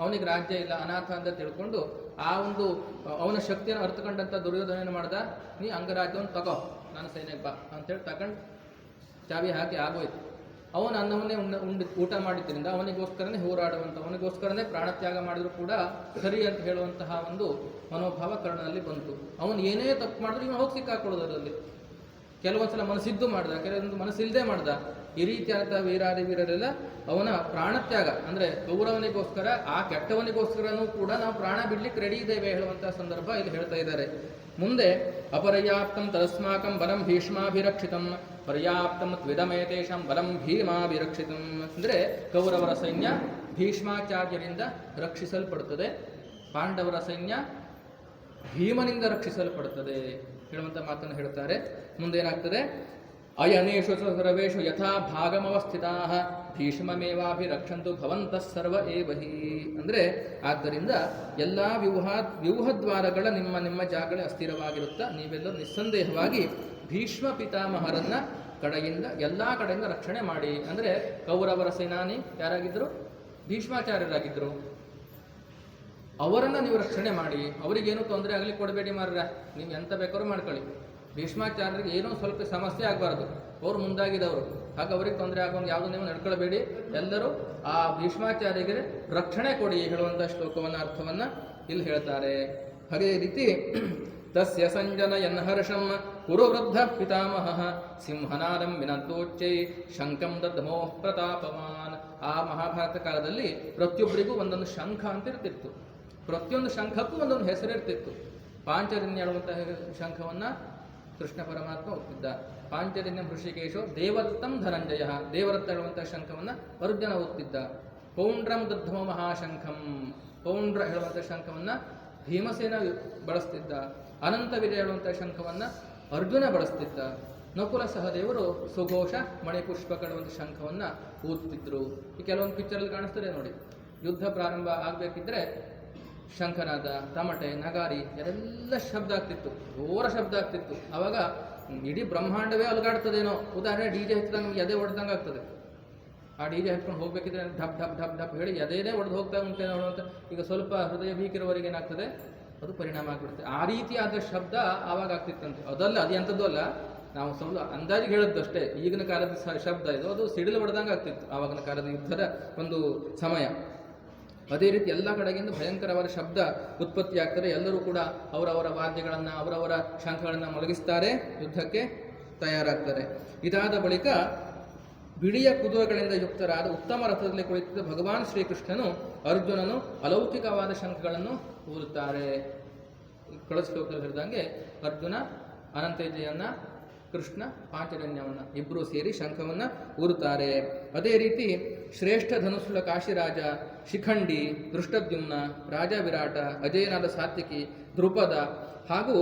ಅವನಿಗೆ ರಾಜ್ಯ ಇಲ್ಲ, ಅನಾಥ ಅಂತ ತಿಳ್ಕೊಂಡು ಆ ಒಂದು ಅವನ ಶಕ್ತಿಯನ್ನು ಅರ್ಥಕೊಂಡಂಥ ದುರ್ಯೋಧನ ಮಾಡ್ದ, ನೀ ಅಂಗರಾಜ್ಯವನ್ನು ತಗೋ, ನಾನು ಸೈನ್ಯಕ್ಕೆ ಬಾ ಅಂತೇಳಿ ತಗೊಂಡು ಚಾವಿ ಹಾಕಿ ಆಗೋಯ್ತು. ಅವನು ಅನ್ನವನ್ನೇ ಊಟ ಮಾಡಿದ್ದರಿಂದ ಅವನಿಗೋಸ್ಕರನೇ ಹೋರಾಡುವಂಥ, ಅವನಿಗೋಸ್ಕರನೇ ಪ್ರಾಣತ್ಯಾಗ ಮಾಡಿದ್ರು ಕೂಡ ಸರಿ ಅಂತ ಹೇಳುವಂತಹ ಒಂದು ಮನೋಭಾವ ಕರ್ಣನಲ್ಲಿ ಬಂತು. ಅವನು ಏನೇ ತಪ್ಪು ಮಾಡಿದ್ರು ಇವನು ಹೋಗಿ ಸಿಕ್ಕಾಕೊಳ್ಳೋದರಲ್ಲಿ. ಕೆಲವೊಂದ್ಸಲ ಮನಸ್ಸಿದ್ದು ಮಾಡ್ದ, ಕೆಲವೊಂದು ಮನಸ್ಸಿಲ್ಲದೆ ಮಾಡ್ದ. ಈ ರೀತಿಯಾದಂತಹ ವೀರರೆಲ್ಲ ಅವನ ಪ್ರಾಣತ್ಯಾಗ ಅಂದರೆ ಗೌರವನಿಗೋಸ್ಕರ, ಆ ಕೆಟ್ಟವನಿಗೋಸ್ಕರನೂ ಕೂಡ ನಾವು ಪ್ರಾಣ ಬಿಡ್ಲಿಕ್ಕೆ ರೆಡಿ ಇದ್ದೇವೆ ಹೇಳುವಂತಹ ಸಂದರ್ಭ ಇಲ್ಲಿ ಹೇಳ್ತಾ ಇದ್ದಾರೆ. ಮುಂದೆ ಅಪರ್ಯಾಪ್ತಂ ತದಸ್ಮಾಕಂ ಬಲಂ ಭೀಷ್ಮಾಭಿರಕ್ಷಿತಂ ಪರ್ಯಾಪ್ತಂ ತ್ವಿದಮೇತೇಷಾಂ ಬಲಂ ಭೀಮಾಭಿರಕ್ಷಿತಂ. ಅಂದರೆ ಕೌರವರ ಸೈನ್ಯ ಭೀಷ್ಮಾಚಾರ್ಯರಿಂದ ರಕ್ಷಿಸಲ್ಪಡುತ್ತದೆ, ಪಾಂಡವರ ಸೈನ್ಯ ಭೀಮನಿಂದ ರಕ್ಷಿಸಲ್ಪಡುತ್ತದೆ ಹೇಳುವಂಥ ಮಾತನ್ನು ಹೇಳ್ತಾರೆ. ಮುಂದೇನಾಗ್ತದೆ, ಅಯನೇಷು ಸರ್ವೇಷು ಯಥಾ ಭಾಗಮವಸ್ಥಿತಾ ಭೀಷ್ಮಮೇವಾಭಿರಕ್ಷಂತು ಭವಂತಃ ಸರ್ವ ಏವ ಹಿ. ಅಂದರೆ ಆದ್ದರಿಂದ ಎಲ್ಲ ವ್ಯೂಹದ್ವಾರಗಳ ನಿಮ್ಮ ಜಾಗಗಳೇ ಅಸ್ಥಿರವಾಗಿರುತ್ತಾ ನೀವೆಲ್ಲರೂ ನಿಸ್ಸಂದೇಹವಾಗಿ ಭೀಷ್ಮ ಪಿತಾಮಹರನ್ನ ಕಡೆಯಿಂದ ಎಲ್ಲ ಕಡೆಯಿಂದ ರಕ್ಷಣೆ ಮಾಡಿ. ಅಂದರೆ ಕೌರವರ ಸೇನಾನಿ ಯಾರಾಗಿದ್ದರು? ಭೀಷ್ಮಾಚಾರ್ಯರಾಗಿದ್ದರು. ಅವರನ್ನು ನೀವು ರಕ್ಷಣೆ ಮಾಡಿ, ಅವರಿಗೇನು ತೊಂದರೆ ಆಗಲಿ ಕೊಡಬೇಡಿ ಮಾರ್ರ, ನೀವು ಎಂತ ಬೇಕಾದ್ರೂ ಮಾಡ್ಕೊಳ್ಳಿ. ಭೀಷ್ಮಾಚಾರ್ಯರಿಗೆ ಏನೋ ಸ್ವಲ್ಪ ಸಮಸ್ಯೆ ಆಗಬಾರ್ದು, ಅವರು ಮುಂದಾಗಿದ್ದವರು, ಹಾಗೆ ಅವ್ರಿಗೆ ತೊಂದರೆ ಆಗೋದು ಯಾವುದು ನೀವು ನಡ್ಕೊಳ್ಬೇಡಿ, ಎಲ್ಲರೂ ಆ ಭೀಷ್ಮಾಚಾರ್ಯರಿಗೆ ರಕ್ಷಣೆ ಕೊಡಿ ಹೇಳುವಂಥ ಶ್ಲೋಕವನ್ನು ಅರ್ಥವನ್ನು ಇಲ್ಲಿ ಹೇಳ್ತಾರೆ. ಹಾಗೆ ರೀತಿ ತಸ್ಯ ಸಂಜನಯನ್ ಹರ್ಷಂ ಕುರು ವೃದ್ಧ ಪಿತಾಮಹ ಸಿಂಹನಾದಂ ವಿನಂತೋಚ್ಚೈ ಶಂಖಂ ದದ್ಮೋ ಪ್ರತಾಪವಾನ್. ಆ ಮಹಾಭಾರತ ಕಾಲದಲ್ಲಿ ಪ್ರತಿಯೊಬ್ಬರಿಗೂ ಒಂದೊಂದು ಶಂಖ ಅಂತ ಇರ್ತಿತ್ತು, ಪ್ರತಿಯೊಂದು ಶಂಖಕ್ಕೂ ಒಂದೊಂದು ಹೆಸರಿರ್ತಿತ್ತು. ಪಾಂಚಜನ್ಯ ಹೇಳುವಂತಹ ಶಂಖವನ್ನು ಕೃಷ್ಣ ಪರಮಾತ್ಮ ಒತ್ತಿದ್ದ. ಪಾಂಚಜನ್ಯ ಹೃಷಿಕೇಶೋ ದೇವದತ್ತಂ ಧನಂಜಯ, ದೇವದತ್ತ ಹೇಳುವಂತಹ ಶಂಖವನ್ನು ಅರ್ಜುನ ಒತ್ತಿದ್ದ. ಪೌಂಡ್ರಂ ದದ್ಮೋ ಮಹಾಶಂಖಂ, ಪೌಂಡ್ರ ಹೇಳುವಂತಹ ಶಂಖವನ್ನು ಭೀಮಸೇನ ಬಳಸ್ತಿದ್ದ. ಅನಂತ ವಿಜಯ ಹೇಳುವಂತಹ ಶಂಖವನ್ನು ಅರ್ಜುನ ಬಳಸ್ತಿದ್ದ. ನಕುಲ ಸಹದೇವರು ಸುಘೋಷ ಮಣಿಪುಷ್ಪ ಕಡುವಂಥ ಶಂಖವನ್ನು ಊದ್ತಿದ್ರು. ಈ ಕೆಲವೊಂದು ಪಿಕ್ಚರಲ್ಲಿ ಕಾಣಿಸ್ತದೆ ನೋಡಿ, ಯುದ್ಧ ಪ್ರಾರಂಭ ಆಗಬೇಕಿದ್ರೆ ಶಂಖನಾದ, ತಮಟೆ, ನಗಾರಿ ಎಲ್ಲ ಶಬ್ದ ಆಗ್ತಿತ್ತು, ಘೋರ ಶಬ್ದ ಆಗ್ತಿತ್ತು. ಆವಾಗ ಇಡೀ ಬ್ರಹ್ಮಾಂಡವೇ ಅಲುಗಾಡ್ತದೇನೋ. ಉದಾಹರಣೆ ಡಿ ಜೆ ಹಚ್ಚಿದಾಗ ನಮ್ಗೆ ಎದೆ ಹೊಡೆದಂಗೆ ಆಗ್ತದೆ. ಆ ಡಿ ಜೆ ಹಚ್ಕೊಂಡು ಹೋಗ್ಬೇಕಿದ್ರೆ ಢಪ್ ಢಪ್ ಢಪ್ ಢಪ್ ಹೇಳಿ ಎದೇನೇ ಹೊಡೆದು ಹೋಗ್ತಾ ಉಂಟೆ ನೋಡುವಂಥ. ಈಗ ಸ್ವಲ್ಪ ಹೃದಯ ಭೀಕಿರುವವರೆಗೆ ಏನಾಗ್ತದೆ, ಅದು ಪರಿಣಾಮ ಆಗಿಬಿಡುತ್ತೆ. ಆ ರೀತಿಯಾದ ಶಬ್ದ ಆವಾಗ ಆಗ್ತಿತ್ತಂತೆ. ಅದಲ್ಲ, ಅದು ಎಂಥದ್ದು ಅಲ್ಲ, ನಾವು ಸ್ವಲ್ಪ ಅಂದಾಜಿಗೆ ಹೇಳಿದ್ದಷ್ಟೇ. ಈಗಿನ ಕಾಲದ ಶಬ್ದ ಇದು, ಅದು ಸಿಡಿಲು ಹೊಡೆದಂಗೆ ಆಗ್ತಿತ್ತು ಆವಾಗಿನ ಕಾಲದ ಯುದ್ಧದ ಒಂದು ಸಮಯ. ಅದೇ ರೀತಿ ಎಲ್ಲ ಕಡೆಗಿಂದ ಭಯಂಕರವಾದ ಶಬ್ದ ಉತ್ಪತ್ತಿ ಆಗ್ತದೆ. ಎಲ್ಲರೂ ಕೂಡ ಅವರವರ ವಾದ್ಯಗಳನ್ನು, ಅವರವರ ಶಂಖಗಳನ್ನು ಮೊಳಗಿಸ್ತಾರೆ, ಯುದ್ಧಕ್ಕೆ ತಯಾರಾಗ್ತಾರೆ. ಇದಾದ ಬಳಿಕ ಬಿಳಿಯ ಕುದುರೆಗಳಿಂದ ಯುಕ್ತರಾದ ಉತ್ತಮ ರಥದಲ್ಲಿ ಕುಳಿತಿದ್ದ ಭಗವಾನ್ ಶ್ರೀಕೃಷ್ಣನು ಅರ್ಜುನನು ಅಲೌಕಿಕವಾದ ಶಂಖಗಳನ್ನು ಊರುತ್ತಾರೆ. ಕಳಿಸ್ಲೋಕದಲ್ಲಿ ಹೇಳಿದಂಗೆ ಅರ್ಜುನ ಅನಂತೇಜಯನ್ನ, ಕೃಷ್ಣ ಪಾಂಚಜನ್ಯವನ್ನು ಇಬ್ಬರೂ ಸೇರಿ ಶಂಖವನ್ನು ಊರುತ್ತಾರೆ. ಅದೇ ರೀತಿ ಶ್ರೇಷ್ಠ ಧನುಸುಳ ಕಾಶಿರಾಜ, ಶಿಖಂಡಿ, ದೃಷ್ಟದ್ಯುಮ್ನ, ರಾಜ ವಿರಾಟ, ಅಜಯನಾದ ಸಾತ್ವಿಕಿ, ದ್ರುಪದ ಹಾಗೂ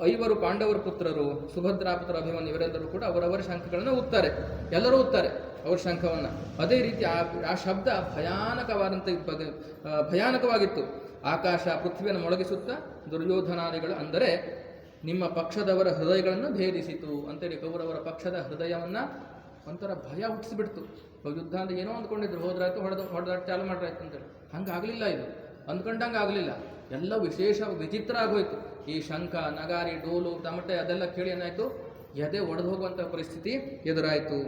5 ಪಾಂಡವರ ಪುತ್ರರು, ಸುಭದ್ರಾ ಪುತ್ರ ಅಭಿಮನ್ಯು, ಇವರೆಲ್ಲರೂ ಕೂಡ ಅವರವರ ಶಂಖಗಳನ್ನು ಊದ್ತಾರೆ. ಎಲ್ಲರೂ ಊದ್ತಾರೆ ಅವ್ರ ಶಂಖವನ್ನು. ಅದೇ ರೀತಿ ಆ ಶಬ್ದ ಭಯಾನಕವಾಗಿತ್ತು. ಆಕಾಶ ಪೃಥ್ವಿಯನ್ನು ಮೊಳಗಿಸುತ್ತಾ ದುರ್ಯೋಧನಾದಿಗಳು ಅಂದರೆ ನಿಮ್ಮ ಪಕ್ಷದವರ ಹೃದಯಗಳನ್ನು ಭೇದಿಸಿತು ಅಂತೇಳಿ ಕೌರವರ ಪಕ್ಷದ ಹೃದಯವನ್ನ ಒಂಥರ ಭಯ ಹುಟ್ಟಿಸಿಬಿಡ್ತು. ಯುದ್ಧ ಅಂತ ಏನೋ ಅಂದ್ಕೊಂಡಿದ್ರು, ಹೋದ್ರಾಯ್ತು, ಹೊಡೆದಾಟ ಚಾಲು ಮಾಡ್ರಾಯ್ತು ಅಂತೇಳಿ. ಹಂಗಾಗಲಿಲ್ಲ, ಇದು ಅಂದ್ಕೊಂಡಂಗೆ ಆಗಲಿಲ್ಲ. ಎಲ್ಲ ವಿಶೇಷ ವಿಚಿತ್ರ ಆಗೋಯ್ತು. ಈ ಶಂಖ, ನಗಾರಿ, ಡೋಲು, ತಮಟೆ ಅದೆಲ್ಲ ಕೇಳಿ ಏನಾಯ್ತು, ಎದೆ ಒಡೆದು ಹೋಗುವಂಥ ಪರಿಸ್ಥಿತಿ ಎದುರಾಯಿತು.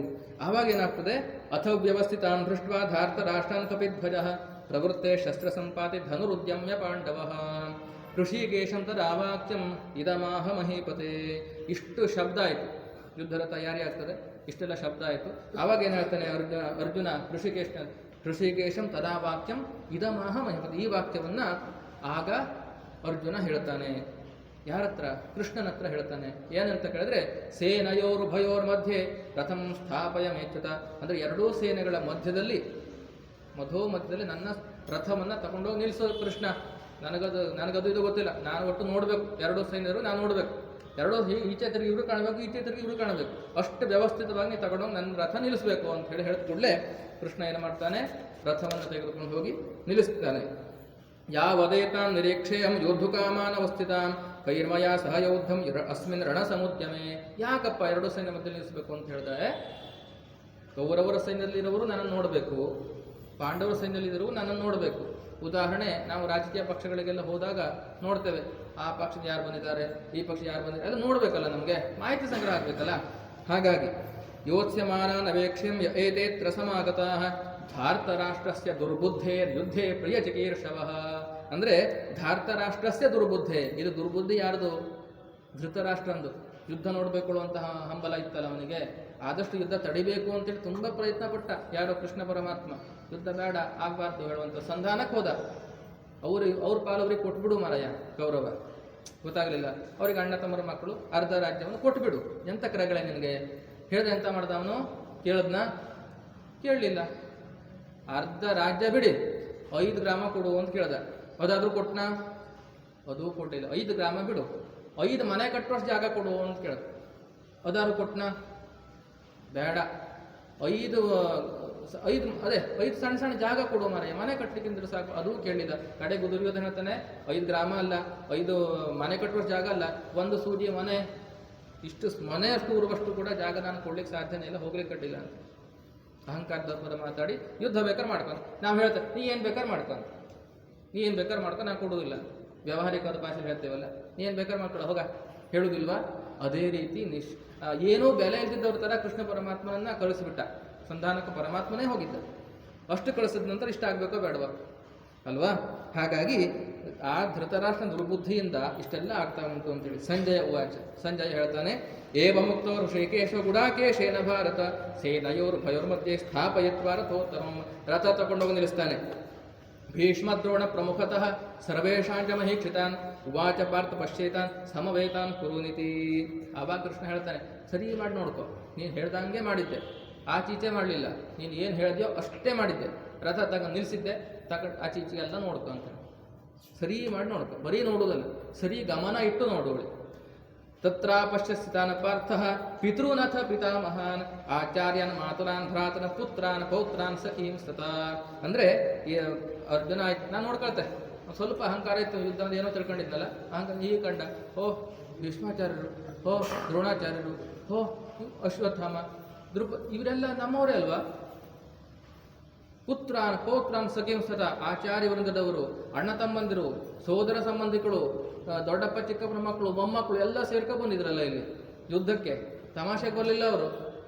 ಆವಾಗ ಏನಾಗ್ತದೆ, ಅಥ ವ್ಯವಸ್ಥಿತಾನ್ ದೃಷ್ಟ್ವಾ ಧಾರ್ತ ರಾಷ್ಟ್ರಾನ್ ಕಪಿಧ್ವಜ ಪ್ರವೃತ್ತೆ ಶಸ್ತ್ರ ಸಂಪಾತಿ ಧನುರುದ್ಯಮ್ಯ ಪಾಂಡವ ಋಷಿಕೇಶಂ ತದಾವಾಕ್ಯಂ ಇದಮಾಹ ಮಹೀಪತೆ. ಇಷ್ಟು ಶಬ್ದ ಆಯಿತು, ಯುದ್ಧದ ತಯಾರಿ ಆಗ್ತದೆ, ಇಷ್ಟೆಲ್ಲ ಶಬ್ದ ಆಯಿತು. ಆವಾಗ ಏನು ಹೇಳ್ತಾನೆ ಅರ್ಜುನ ಋಷಿಕೇಶಂ ತದಾವಾಕ್ಯಂ ಇದಮಾಹ ಮಹೀಪತೆ. ಈ ವಾಕ್ಯವನ್ನ ಆಗ ಅರ್ಜುನ ಹೇಳ್ತಾನೆ. ಯಾರ ಹತ್ರ? ಕೃಷ್ಣನ ಹತ್ರ ಹೇಳ್ತಾನೆ. ಏನಂತ ಕೇಳಿದ್ರೆ, ಸೇನಯೋರುಭಯೋರ್ ಮಧ್ಯೆ ರಥಂ ಸ್ಥಾಪಯ ಮೇಚ್ಯುತ. ಅಂದರೆ ಎರಡೂ ಸೇನೆಗಳ ಮಧ್ಯದಲ್ಲಿ ನನ್ನ ರಥವನ್ನು ತಗೊಂಡೋಗಿ ನಿಲ್ಲಿಸೋದು ಕೃಷ್ಣ. ನನಗದು ಇದು ಗೊತ್ತಿಲ್ಲ, ನಾನು ಒಟ್ಟು ನೋಡಬೇಕು, ಎರಡೂ ಸೈನ್ಯರು ನಾನು ನೋಡಬೇಕು, ಎರಡೂ ಈಚೆ ತಿರುಗಿ ಇವರು ಕಾಣಬೇಕು, ಈಚೆ ತಿರುಗಿ ಇವರು ಕಾಣಬೇಕು, ಅಷ್ಟು ವ್ಯವಸ್ಥಿತವಾಗಿ ನೀವು ತಗೊಂಡೋಗಿ ನನ್ನ ರಥ ನಿಲ್ಲಿಸಬೇಕು ಅಂತ ಹೇಳಿ ಹೇಳಿದ ಕೂಡಲೇ ಕೃಷ್ಣ ಏನು ಮಾಡ್ತಾನೆ, ರಥವನ್ನು ತೆಗೆದುಕೊಂಡು ಹೋಗಿ ನಿಲ್ಲಿಸ್ತಾನೆ. ಯಾವದೇತಾಂ ನಿರೀಕ್ಷೇಯಂ ಯೋದ್ಧುಕಾಮಾನವಸ್ಥಿತಾಂ ಕೈರ್ಮಯ ಸಹಯೋದ್ಧಂ ಅಸ್ಮಿನ್ ರಣ ಸಮುದ್ಯಮೆ. ಯಾಕಪ್ಪ ಎರಡು ಸೈನ್ಯ ಮಧ್ಯೆ ನಿಲ್ಲಿಸಬೇಕು ಅಂತ ಹೇಳಿದ್ರೆ, ಕೌರವರ ಸೈನ್ಯದಲ್ಲಿರೋರು ನನ್ನನ್ನು ನೋಡಬೇಕು, ಪಾಂಡವರ ಸೈನ್ಯದಲ್ಲಿರೋರು ನನ್ನನ್ನು ನೋಡಬೇಕು. ಉದಾಹರಣೆ, ನಾವು ರಾಜಕೀಯ ಪಕ್ಷಗಳಿಗೆಲ್ಲ ಹೋದಾಗ ನೋಡ್ತೇವೆ, ಆ ಪಕ್ಷದ ಯಾರು ಬಂದಿದ್ದಾರೆ, ಈ ಪಕ್ಷ ಯಾರು ಬಂದಿದ್ದಾರೆ, ಎಲ್ಲ ನೋಡಬೇಕಲ್ಲ, ನಮಗೆ ಮಾಹಿತಿ ಸಂಗ್ರಹ ಆಗಬೇಕಲ್ಲ. ಹಾಗಾಗಿ ಯೋತ್ಸ್ಯಮಾನಾನ್ ಅವೇಕ್ಷ್ಯಂ ಏತೇತ್ರ ಸಮಾಗತಾಃ ಧಾರ್ತರಾಷ್ಟ್ರಸ್ಯ ದುರ್ಬುದ್ಧೇರ್ ಯುದ್ಧೇ ಪ್ರಿಯ ಚಿಕೀರ್ಷವಃ. ಅಂದರೆ ಧಾರ್ತರಾಷ್ಟ್ರಸ್ಯ ದುರ್ಬುದ್ಧೆ, ಇದು ದುರ್ಬುದ್ಧಿ ಯಾರ್ದು? ಧೃತರಾಷ್ಟ್ರಂದು. ಯುದ್ಧ ನೋಡಬೇಕು ಅಂತಹ ಹಂಬಲ ಇತ್ತಲ್ಲ ಅವನಿಗೆ, ಆದಷ್ಟು ಯುದ್ಧ ತಡಿಬೇಕು ಅಂತೇಳಿ ತುಂಬ ಪ್ರಯತ್ನ ಪಟ್ಟ. ಯಾರೋ ಕೃಷ್ಣ ಪರಮಾತ್ಮ ಯುದ್ಧ ಬೇಡ, ಆಗಬಾರ್ದು ಹೇಳುವಂಥ ಸಂಧಾನಕ್ಕೆ ಹೋದ. ಅವ್ರ ಪಾಲು ಅವ್ರಿಗೆ ಕೊಟ್ಬಿಡು ಮಾರಾಯ ಕೌರವ. ಗೊತ್ತಾಗಲಿಲ್ಲ ಅವ್ರಿಗೆ, ಅಣ್ಣ ತಮ್ಮರ ಮಕ್ಕಳು ಅರ್ಧ ರಾಜ್ಯವನ್ನು ಕೊಟ್ಬಿಡು, ಎಂಥ ಕರೆಗಳೇ ನಿನಗೆ ಹೇಳ್ದೆ. ಎಂತ ಮಾಡ್ದ ಅವನು? ಕೇಳದ್ನ? ಕೇಳಲಿಲ್ಲ. ಅರ್ಧ ರಾಜ್ಯ ಬಿಡಿ, 5 ಗ್ರಾಮ ಕೊಡು ಅಂತ ಕೇಳ್ದ. ಅದಾದ್ರೂ ಕೊಟ್ಟನ? ಅದೂ ಕೊಡಲಿಲ್ಲ. 5 ಗ್ರಾಮ ಬಿಡು, 5 ಮನೆ ಕಟ್ಟುವಷ್ಟು ಜಾಗ ಕೊಡು ಅಂತ ಕೇಳ್ದ. ಅದಾದ್ರೂ ಕೊಟ್ಟನ? ಬೇಡ. 5 ಸಣ್ಣ ಸಣ್ಣ ಜಾಗ ಕೊಡು ಮಾರಾಯ, ಮನೆ ಕಟ್ಟಲಿಕ್ಕಿಂದ್ರೆ ಸಾಕು. ಅದೂ ಕೇಳಲಿಲ್ಲ. ಕಡೆಗೆ ದುರ್ಯೋಧನ ಹೇಳ್ತಾನೆ, 5 ಗ್ರಾಮ ಅಲ್ಲ, 5 ಮನೆ ಕಟ್ಟುವಷ್ಟು ಜಾಗ ಅಲ್ಲ, 1 ಸೂಜಿ ಮನೆ, ಇಷ್ಟು ಮನೆ ಅಷ್ಟು ಊರುವಷ್ಟು ಕೂಡ ಜಾಗ ನಾನು ಕೊಡ್ಲಿಕ್ಕೆ ಸಾಧ್ಯನೇ ಇಲ್ಲ, ಹೋಗ್ಲಿಕ್ಕೆ ಕಟ್ಟಿಲ್ಲ ಅಂತ ಅಹಂಕಾರದ ಮಾತಾಡಿ ಯುದ್ಧ ಬೇಕಾದ್ರೆ ಮಾಡ್ಕೊಂಡು ನಾವು ಹೇಳ್ತೇವೆ, ನೀ ಏನು ಬೇಕಾದ್ರೆ ಮಾಡ್ಕೊಂಡು, ನಾನು ಕೊಡುವುದಿಲ್ಲ. ವ್ಯಾವಹಾರಿಕವಾದ ಭಾಷೆ ಹೇಳ್ತೇವಲ್ಲ, ನೀ ಏನು ಬೇಕಾದ್ರೆ ಮಾಡ್ಕೊಳ್ಳೋ ಹೋಗ, ಹೇಳುವುದಿಲ್ವಾ? ಅದೇ ರೀತಿ ಏನೂ ಬೆಲೆ ಇಲ್ದಿದ್ದವ್ರ ಥರ ಕೃಷ್ಣ ಪರಮಾತ್ಮನನ್ನ ಕಳಿಸಿಬಿಟ್ಟ. ಸಂಧಾನಕ್ಕೆ ಪರಮಾತ್ಮನೇ ಹೋಗಿದ್ದ. ಅಷ್ಟು ಕಳಿಸಿದ ನಂತರ ಇಷ್ಟ ಆಗಬೇಕೋ ಬೇಡವಾ ಅಲ್ವಾ? ಹಾಗಾಗಿ ಆ ಧೃತರಾಷ್ಟ್ರ ದುರ್ಬುದ್ಧಿಯಿಂದ ಇಷ್ಟೆಲ್ಲ ಆಗ್ತಾ ಉಂಟು ಅಂತೇಳಿ ಸಂಜಯ ಉವಾಚ. ಸಂಜಯ ಹೇಳ್ತಾನೆ, ಏವ ಮುಕ್ತೋ ಋಷಿಕೇಶ ಗುಡಾಕೇಶೇನ ಭಾರತ ಸೇನಯೋರ್ ಭಯೋರ್ಮಧ್ಯೆ ಸ್ಥಾಪಯತ್ವಾ ರಥೋತ್ತಮಂ. ರಥ ತಗೊಂಡೋಗಿ ನಿಲ್ಲಿಸ್ತಾನೆ. ಭೀಷ್ಮದ್ರೋಣ ಪ್ರಮುಖತಃ ಸರ್ವೇಷಾಂಚ ಮಹೀಕ್ಷಿತಾನ್ ಉವಾಚ ಪಾರ್ಥ ಪಶ್ಯೇತಾನ್ ಸಮವೇತಾನ್ ಕುರುನಿತಿ. ಆವಾಗ ಕೃಷ್ಣ ಹೇಳ್ತಾನೆ, ಸರಿ ಮಾಡಿ ನೋಡ್ಕೊ, ನೀನು ಹೇಳ್ದಂಗೆ ಮಾಡಿದ್ದೆ, ಆಚೀಚೆ ಮಾಡಲಿಲ್ಲ, ನೀನು ಏನು ಹೇಳಿದ್ಯೋ ಅಷ್ಟೇ ಮಾಡಿದ್ದೆ, ರಥ ನಿಲ್ಲಿಸಿದ್ದೆ, ಆಚೀಚೆಗೆಲ್ಲ ನೋಡ್ಕೊ ಅಂತ. ಸರಿ ಮಾಡಿ ನೋಡ್ಕೊ, ಬರೀ ನೋಡುವುದಲ್ಲ, ಸರಿ ಗಮನ ಇಟ್ಟು ನೋಡುವಳಿ. ತತ್ರಾಪಶ್ಯ ಸ್ಥಿತಾನ ಪಾರ್ಥ ಪಿತೃನಥ ಪಿತಾಮಹಾನ್ ಆಚಾರ್ಯನ್ ಮಾತುಲಾನ್ ಭ್ರಾತನ ಪುತ್ರಾನ್ ಪೌತ್ರಾನ್ ಸಖೀಂ ಸತ. ಅಂದರೆ ಅರ್ಜುನ ಆಯ್ತು, ನಾನು ನೋಡ್ಕೊಳ್ತೆ, ಸ್ವಲ್ಪ ಅಹಂಕಾರ ಇತ್ತು, ಯುದ್ಧ ಏನೋ ತಿಳ್ಕೊಂಡಿದ್ನಲ್ಲ, ಅಹಂಕಾರ ಈಗ ಕಂಡ, ಓ ಭೀಷ್ಮಾಚಾರ್ಯರು, ಓ ದ್ರೋಣಾಚಾರ್ಯರು, ಓ ಅಶ್ವತ್ಥಾಮ, ಇವರೆಲ್ಲ ನಮ್ಮವರೇ ಅಲ್ವಾ? ಪುತ್ರಾನ್ ಪೌತ್ರಾನ್ ಸಖೀಂ ಸತ, ಆಚಾರ್ಯ ವೃಂದದವರು, ಅಣ್ಣ ತಮ್ಮಂದಿರು, ಸೋದರ ಸಂಬಂಧಿಗಳು, ದೊಡ್ಡಪ್ಪ ಚಿಕ್ಕಪ್ಪನ ಮಕ್ಕಳು, ಮೊಮ್ಮಕ್ಕಳು ಎಲ್ಲ ಸೇರ್ಕೊ ಬಂದಿದ್ರಲ್ಲ ಇಲ್ಲಿ ಯುದ್ಧಕ್ಕೆ. ತಮಾಷೆಗೆ ಬರಲಿಲ್ಲ ಅವರು,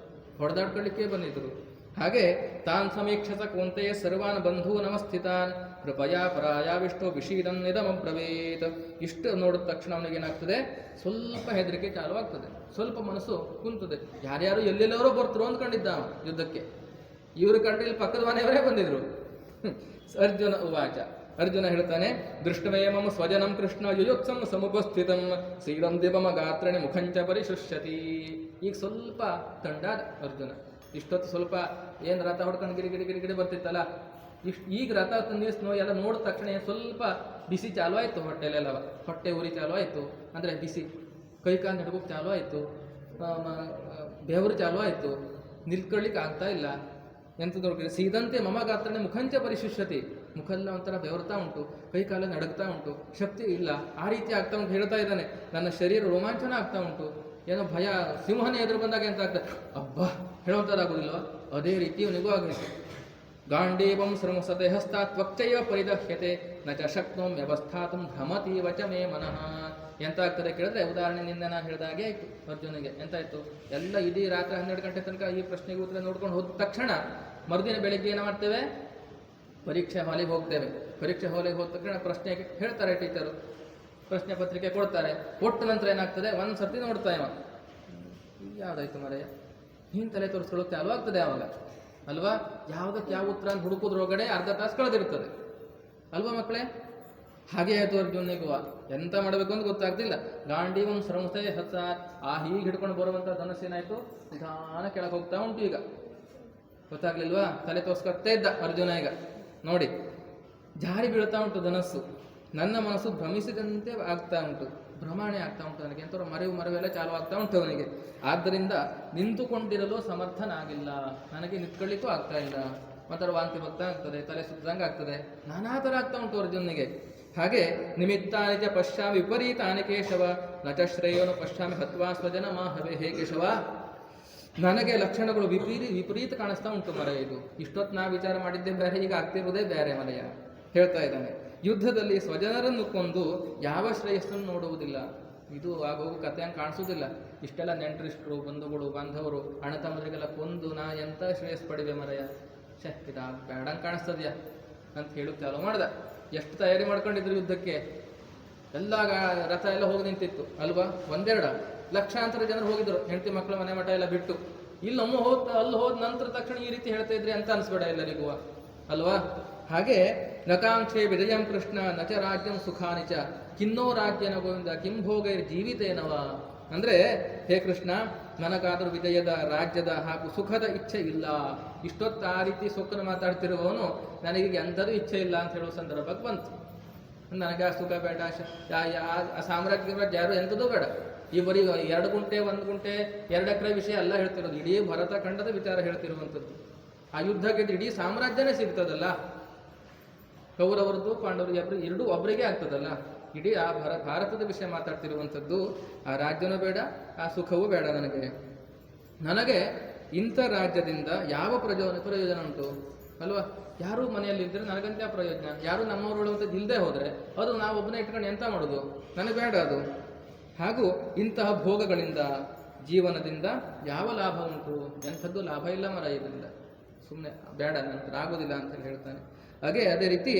ಹೊಡೆದಾಡ್ಕೊಳ್ಳಿಕ್ಕೆ ಬಂದಿದ್ರು. ಹಾಗೆ ತಾನ್ ಸಮೀಕ್ಷಸ ಕುಂತೆಯ ಸರ್ವಾನ್ ಬಂಧು ನಮಸ್ಥಿತಾನ್ ಕೃಪಯಾ ಪರಾಯಾವಿಷ್ಟೋ ವಿಷೀದನ್ ನಿಧಮಬ್ರವೀತ್. ಇಷ್ಟು ನೋಡಿದ ತಕ್ಷಣ ಅವನಿಗೇನಾಗ್ತದೆ, ಸ್ವಲ್ಪ ಹೆದರಿಕೆ ಚಾಲು ಆಗ್ತದೆ, ಸ್ವಲ್ಪ ಮನಸ್ಸು ಕುಂತದೆ. ಯಾರ್ಯಾರು ಎಲ್ಲೆಲ್ಲವರೋ ಬರ್ತರು ಅಂದ್ಕೊಂಡಿದ್ದ ಯುದ್ಧಕ್ಕೆ. ಇವರು ಕಂಡ್ರೆ ಇಲ್ಲಿ ಪಕ್ಕದ ಮನೆಯವರೇ ಬಂದಿದ್ರು. ಅರ್ಜುನ ಉವಾಚ. ಅರ್ಜುನ ಹೇಳ್ತಾನೆ, ದೃಷ್ಟವೇ ಮಮ ಸ್ವಜನಂ ಕೃಷ್ಣ ಯುಯುತ್ಸಂ ಸಮುಪಸ್ಥಿತಂ ಶ್ರೀರಂದಿ ಮಮ ಗಾತ್ರಣಿ ಮುಖಂಚ ಪರಿಶುಷ್ಯತಿ. ಈಗ ಸ್ವಲ್ಪ ತಂಡಾದ ಅರ್ಜುನ. ಇಷ್ಟೊತ್ತು ಸ್ವಲ್ಪ ಏನು ರಥ ಹೊಡ್ಕೊಂಡು ಗಿರಿ ಬರ್ತಿತ್ತಲ್ಲ, ಈಗ ರಥ ನಿಲ್ಲಿಸ್ನೋ ಎಲ್ಲ ನೋಡಿದ ತಕ್ಷಣ ಸ್ವಲ್ಪ ಬಿಸಿ ಚಾಲು ಆಯಿತು, ಹೊಟ್ಟೆಲೆಲ್ಲವ ಹೊಟ್ಟೆ ಉರಿ ಚಾಲು ಆಯಿತು, ಅಂದರೆ ಬಿಸಿ ಕೈಕಾಲು ನಡ್ಕೋಕ್ಕೆ ಚಾಲು ಆಯಿತು, ಬೆವರು ಚಾಲು ಆಯಿತು, ನಿಲ್ಕೊಳ್ಳಿಕ್ಕೆ ಆಗ್ತಾ ಇಲ್ಲ. ಎಂತ ನೋಡ್ರಿ, ಸೀದಂತೆ ಮಮ ಗಾತ್ರನೇ ಮುಖಂಚ ಪರಿಶುಷ್ಯತಿ, ಮುಖೆಲ್ಲ ಒಂಥರ ಬೆವರ್ತಾ ಉಂಟು, ಕೈ ಕಾಲ ನಡುಗ್ತಾ ಉಂಟು, ಶಕ್ತಿ ಇಲ್ಲ, ಆ ರೀತಿ ಆಗ್ತಾ ಉಂಟು ಹೇಳ್ತಾ ಇದ್ದಾನೆ. ನನ್ನ ಶರೀರ ರೋಮಾಂಚನ ಆಗ್ತಾ ಉಂಟು, ಏನೋ ಭಯ, ಸಿಂಹನೇ ಎದುರು ಬಂದಾಗ ಎಂತ ಆಗ್ತದೆ, ಅಬ್ಬಾ ಹೇಳುವಂಥದ್ದಾಗೋದಿಲ್ವ, ಅದೇ ರೀತಿ ಇವನಿಗೂ ಆಗಬೇಕು. ಗಾಂಡೀವಂ ಶ್ರಮಸತೆ ಹಸ್ತಾತ್ ತ್ವಕ್ಚೈವ ಪರಿದಹ್ಯತೆ ನ ಚ ಶಕ್ನೋಂ ವ್ಯವಸ್ಥಾತುಂ ಭ್ರಮತಿ ವಚ ಮೇ ಮನಃ. ಎಂತ ಆಗ್ತದೆ ಕೇಳಿದ್ರೆ, ಉದಾಹರಣೆಯಿಂದ ನಾನು ಹೇಳಿದಾಗೆ ಆಯ್ತು. ಅರ್ಜುನಿಗೆ ಎಂತಾಯ್ತು, ಎಲ್ಲ ಇಡೀ ರಾತ್ರಿ 12 ಗಂಟೆ ತನಕ ಈ ಪ್ರಶ್ನೆಗೆ ಉತ್ತರ ನೋಡ್ಕೊಂಡು ಹೋದ ತಕ್ಷಣ ಮರುದಿನ ಬೆಳಿಗ್ಗೆ ಏನು ಮಾಡ್ತೇವೆ, ಪರೀಕ್ಷೆ ಹಾಲಿಗೆ ಹೋಗ್ತೇವೆ. ಪರೀಕ್ಷೆ ಹಾಲಿಗೆ ಹೋದ ತಕ್ಷಣ ಪ್ರಶ್ನೆಗೆ ಹೇಳ್ತಾರೆ ಟೀಚರು, ಪ್ರಶ್ನೆ ಪತ್ರಿಕೆ ಕೊಡ್ತಾರೆ. ಕೊಟ್ಟ ನಂತರ ಏನಾಗ್ತದೆ, ಒಂದು ಸರ್ತಿ ನೋಡ್ತಾ ಇವ, ಯಾವ್ದಾಯ್ತು ಮರೆಯ, ಹಿಂಗೆ ತಲೆ ತೋರಿಸ್ಕೊಳ್ಳೋಕೆ ಅಲ್ವಾ ಆಗ್ತದೆ ಆವಾಗ ಅಲ್ವಾ. ಯಾವುದಕ್ಕೆ ಯಾವ ಉತ್ತರ ಅಂತ ಹುಡುಕೋದ್ರೊಳಗಡೆ ಅರ್ಧ ತಾಸು ಕಳೆದಿರ್ತದೆ ಅಲ್ವಾ ಮಕ್ಕಳೇ. ಹಾಗೆ ಆಯ್ತು ಅರ್ಜುನಿಗೂ, ಎಂತ ಮಾಡಬೇಕು ಅಂತ ಗೊತ್ತಾಗ್ತಿಲ್ಲ. ಗಾಂಡೀವಂ ಶ್ರಮಸೆ ಹಸ, ಆ ಹೀಗೆ ಹಿಡ್ಕೊಂಡು ಬರುವಂತ ಧನಸ್ಸೇನಾಯ್ತು, ನಿಧಾನ ಕೆಳಗೆ ಹೋಗ್ತಾ ಉಂಟು. ಈಗ ಗೊತ್ತಾಗ್ಲಿಲ್ವಾ, ತಲೆ ತೋರ್ಸ್ಕೊಳ್ತಾ ಇದ್ದ ಅರ್ಜುನ, ಈಗ ನೋಡಿ ಜಾರಿ ಬೀಳ್ತಾ ಉಂಟು ಧನಸ್ಸು. ನನ್ನ ಮನಸ್ಸು ಭ್ರಮಿಸಿದಂತೆ ಆಗ್ತಾ ಉಂಟು, ಭ್ರಮಣೆ ಆಗ್ತಾ ಉಂಟು ನನಗೆ, ಎಂತ ಮರೆವೆಲ್ಲ ಚಾಲು ಆಗ್ತಾ ಉಂಟು ಅವನಿಗೆ. ಆದ್ದರಿಂದ ನಿಂತುಕೊಂಡಿರಲು ಸಮರ್ಥನಾಗಿಲ್ಲ, ನನಗೆ ನಿಂತ್ಕೊಳ್ಳಿಕ್ಕೂ ಆಗ್ತಾ ಇಲ್ಲ. ಮಾತ್ರ ವಾಂತಿ ಬರ್ತಾ ಆಗ್ತದೆ, ತಲೆ ಸುತ್ತಂಗೆ ಆಗ್ತದೆ, ನಾನಾ ಥರ ಆಗ್ತಾ ಉಂಟು ಅರ್ಜುನಿಗೆ. ಹಾಗೆ ನಿಮಿತ್ತಾನಿ ಚ ಪಶ್ಯಾಮಿ ವಿಪರೀತಾನಿ ಕೇಶವ ನ ಚ ಶ್ರೇಯೋನು ಪಶ್ಯಾಮಿ ಹತ್ವಾ ಸ್ವಜನ ಮಾಹವೇ. ಹೇ ಕೇಶವ, ನನಗೆ ಲಕ್ಷಣಗಳು ವಿಪರೀತ ಕಾಣಿಸ್ತಾ ಉಂಟು ಮರೆಯ. ಇದು ಇಷ್ಟೊತ್ತು ನಾ ವಿಚಾರ ಮಾಡಿದ್ದೆ ಬೇರೆ, ಈಗ ಆಗ್ತಿರುವುದೇ ಬೇರೆ ಮರೆಯ. ಹೇಳ್ತಾ ಇದ್ದಾನೆ, ಯುದ್ಧದಲ್ಲಿ ಸ್ವಜನರನ್ನು ಕೊಂದು ಯಾವ ಶ್ರೇಯಸ್ಸನ್ನು ನೋಡುವುದಿಲ್ಲ. ಇದು ಆಗೋಗು ಕಥೆ ಹಂಗೆ ಕಾಣಿಸೋದಿಲ್ಲ. ಇಷ್ಟೆಲ್ಲ ನೆಂಟರಿಷ್ಟರು, ಬಂಧುಗಳು, ಬಾಂಧವರು, ಅಣ್ಣ ತಮ್ಮದರಿಗೆಲ್ಲ ಕೊಂದು ನಾ ಎಂತ ಶ್ರೇಯಸ್ ಪಡಿವೆ ಮರೆಯ, ಇದ ಬೇಡಂಗೆ ಕಾಣಿಸ್ತದ್ಯಾ ಅಂತ ಹೇಳೋಕೆ ಚಾಲು ಮಾಡ್ದ. ಎಷ್ಟು ತಯಾರಿ ಮಾಡ್ಕೊಂಡಿದ್ರು ಯುದ್ಧಕ್ಕೆ, ಎಲ್ಲ ರಥ ಎಲ್ಲ ಹೋಗಿ ನಿಂತಿತ್ತು ಅಲ್ವಾ. ಒಂದೆರಡ ಲಕ್ಷಾಂತರ ಜನರು ಹೋಗಿದ್ರು, ಹೆಂಡತಿ ಮಕ್ಕಳ ಮನೆ ಮಠ ಎಲ್ಲ ಬಿಟ್ಟು. ಇಲ್ಲೊಮ್ಮೆ ಅಲ್ಲಿ ಹೋದ ನಂತರ ತಕ್ಷಣ ಈ ರೀತಿ ಹೇಳ್ತಾ ಇದ್ರಿ ಅಂತ ಅನ್ಸ್ಬೇಡ ಎಲ್ಲರಿಗೂ ಅಲ್ವಾ. ಹಾಗೆ ನಕಾಂಕ್ಷೆ ವಿಜಯಂ ಕೃಷ್ಣ ನಚ ರಾಜ್ಯಂ ಸುಖಾನಿಚ ಕಿನ್ನೋ ರಾಜ್ಯನ ಗೋವಿಂದ ಕಿಂ ಭೋಗೈರ್ ಜೀವಿತೇನವ. ಅಂದ್ರೆ ಹೇ ಕೃಷ್ಣ, ನನಗಾದರೂ ವಿಜಯದ, ರಾಜ್ಯದ ಹಾಗೂ ಸುಖದ ಇಚ್ಛೆ ಇಲ್ಲ. ಇಷ್ಟೊತ್ತು ಆ ರೀತಿ ಸೊಕ್ಕನ ಮಾತಾಡ್ತಿರುವವನು ನನಗೆ ಎಂಥದೂ ಇಚ್ಛೆ ಇಲ್ಲ ಅಂತ ಹೇಳುವ ಸಂದರ್ಭಕ್ಕೆ ಬಂತು. ನನಗೆ ಆ ಸುಖ ಬೇಡ, ಆ ಸಾಮ್ರಾಜ್ಯ ಯಾರು ಎಂಥದೂ ಬೇಡ. ಈ ಬರೀ 2 ಗುಂಟೆ 1 ಗುಂಟೆ 2 ಎಕರೆ ವಿಷಯ ಎಲ್ಲ ಹೇಳ್ತಿರೋದು, ಇಡೀ ಭರತ ಖಂಡದ ವಿಚಾರ ಹೇಳ್ತಿರುವಂಥದ್ದು. ಆ ಯುದ್ಧಕ್ಕೆ ಇಡೀ ಸಾಮ್ರಾಜ್ಯನೇ ಸಿಗ್ತದಲ್ಲ, ಕೌರವರದ್ದು ಪಾಂಡವರು ಎರಡೂ ಒಬ್ಬರಿಗೆ ಆಗ್ತದಲ್ಲ. ಇಡೀ ಆ ಭಾರತದ ವಿಷಯ ಮಾತಾಡ್ತಿರುವಂಥದ್ದು. ಆ ರಾಜ್ಯನೂ ಬೇಡ, ಆ ಸುಖವೂ ಬೇಡ ನನಗೆ ಇಂಥ ರಾಜ್ಯದಿಂದ ಯಾವ ಪ್ರಯೋಜನ ಉಂಟು ಅಲ್ವಾ. ಯಾರೂ ಮನೆಯಲ್ಲಿ ಇದ್ದರೆ ನನಗಂತ ಪ್ರಯೋಜನ, ಯಾರು ನಮ್ಮವರು ಅಂತ ಇಲ್ಲದೆ ಹೋದರೆ ಅದು ನಾವು ಒಬ್ಬನೇ ಇಟ್ಕೊಂಡು ಎಂತ ಮಾಡೋದು, ನನಗೆ ಬೇಡ ಅದು. ಹಾಗೂ ಇಂತಹ ಭೋಗಗಳಿಂದ, ಜೀವನದಿಂದ ಯಾವ ಲಾಭ ಉಂಟು, ಎಂಥದ್ದು ಲಾಭ ಇಲ್ಲ ಮರ. ಇದರಿಂದ ಸುಮ್ಮನೆ ಬೇಡ, ನಂತರ ಆಗೋದಿಲ್ಲ ಅಂತ ಹೇಳ್ತಾನೆ. ಹಾಗೆ ಅದೇ ರೀತಿ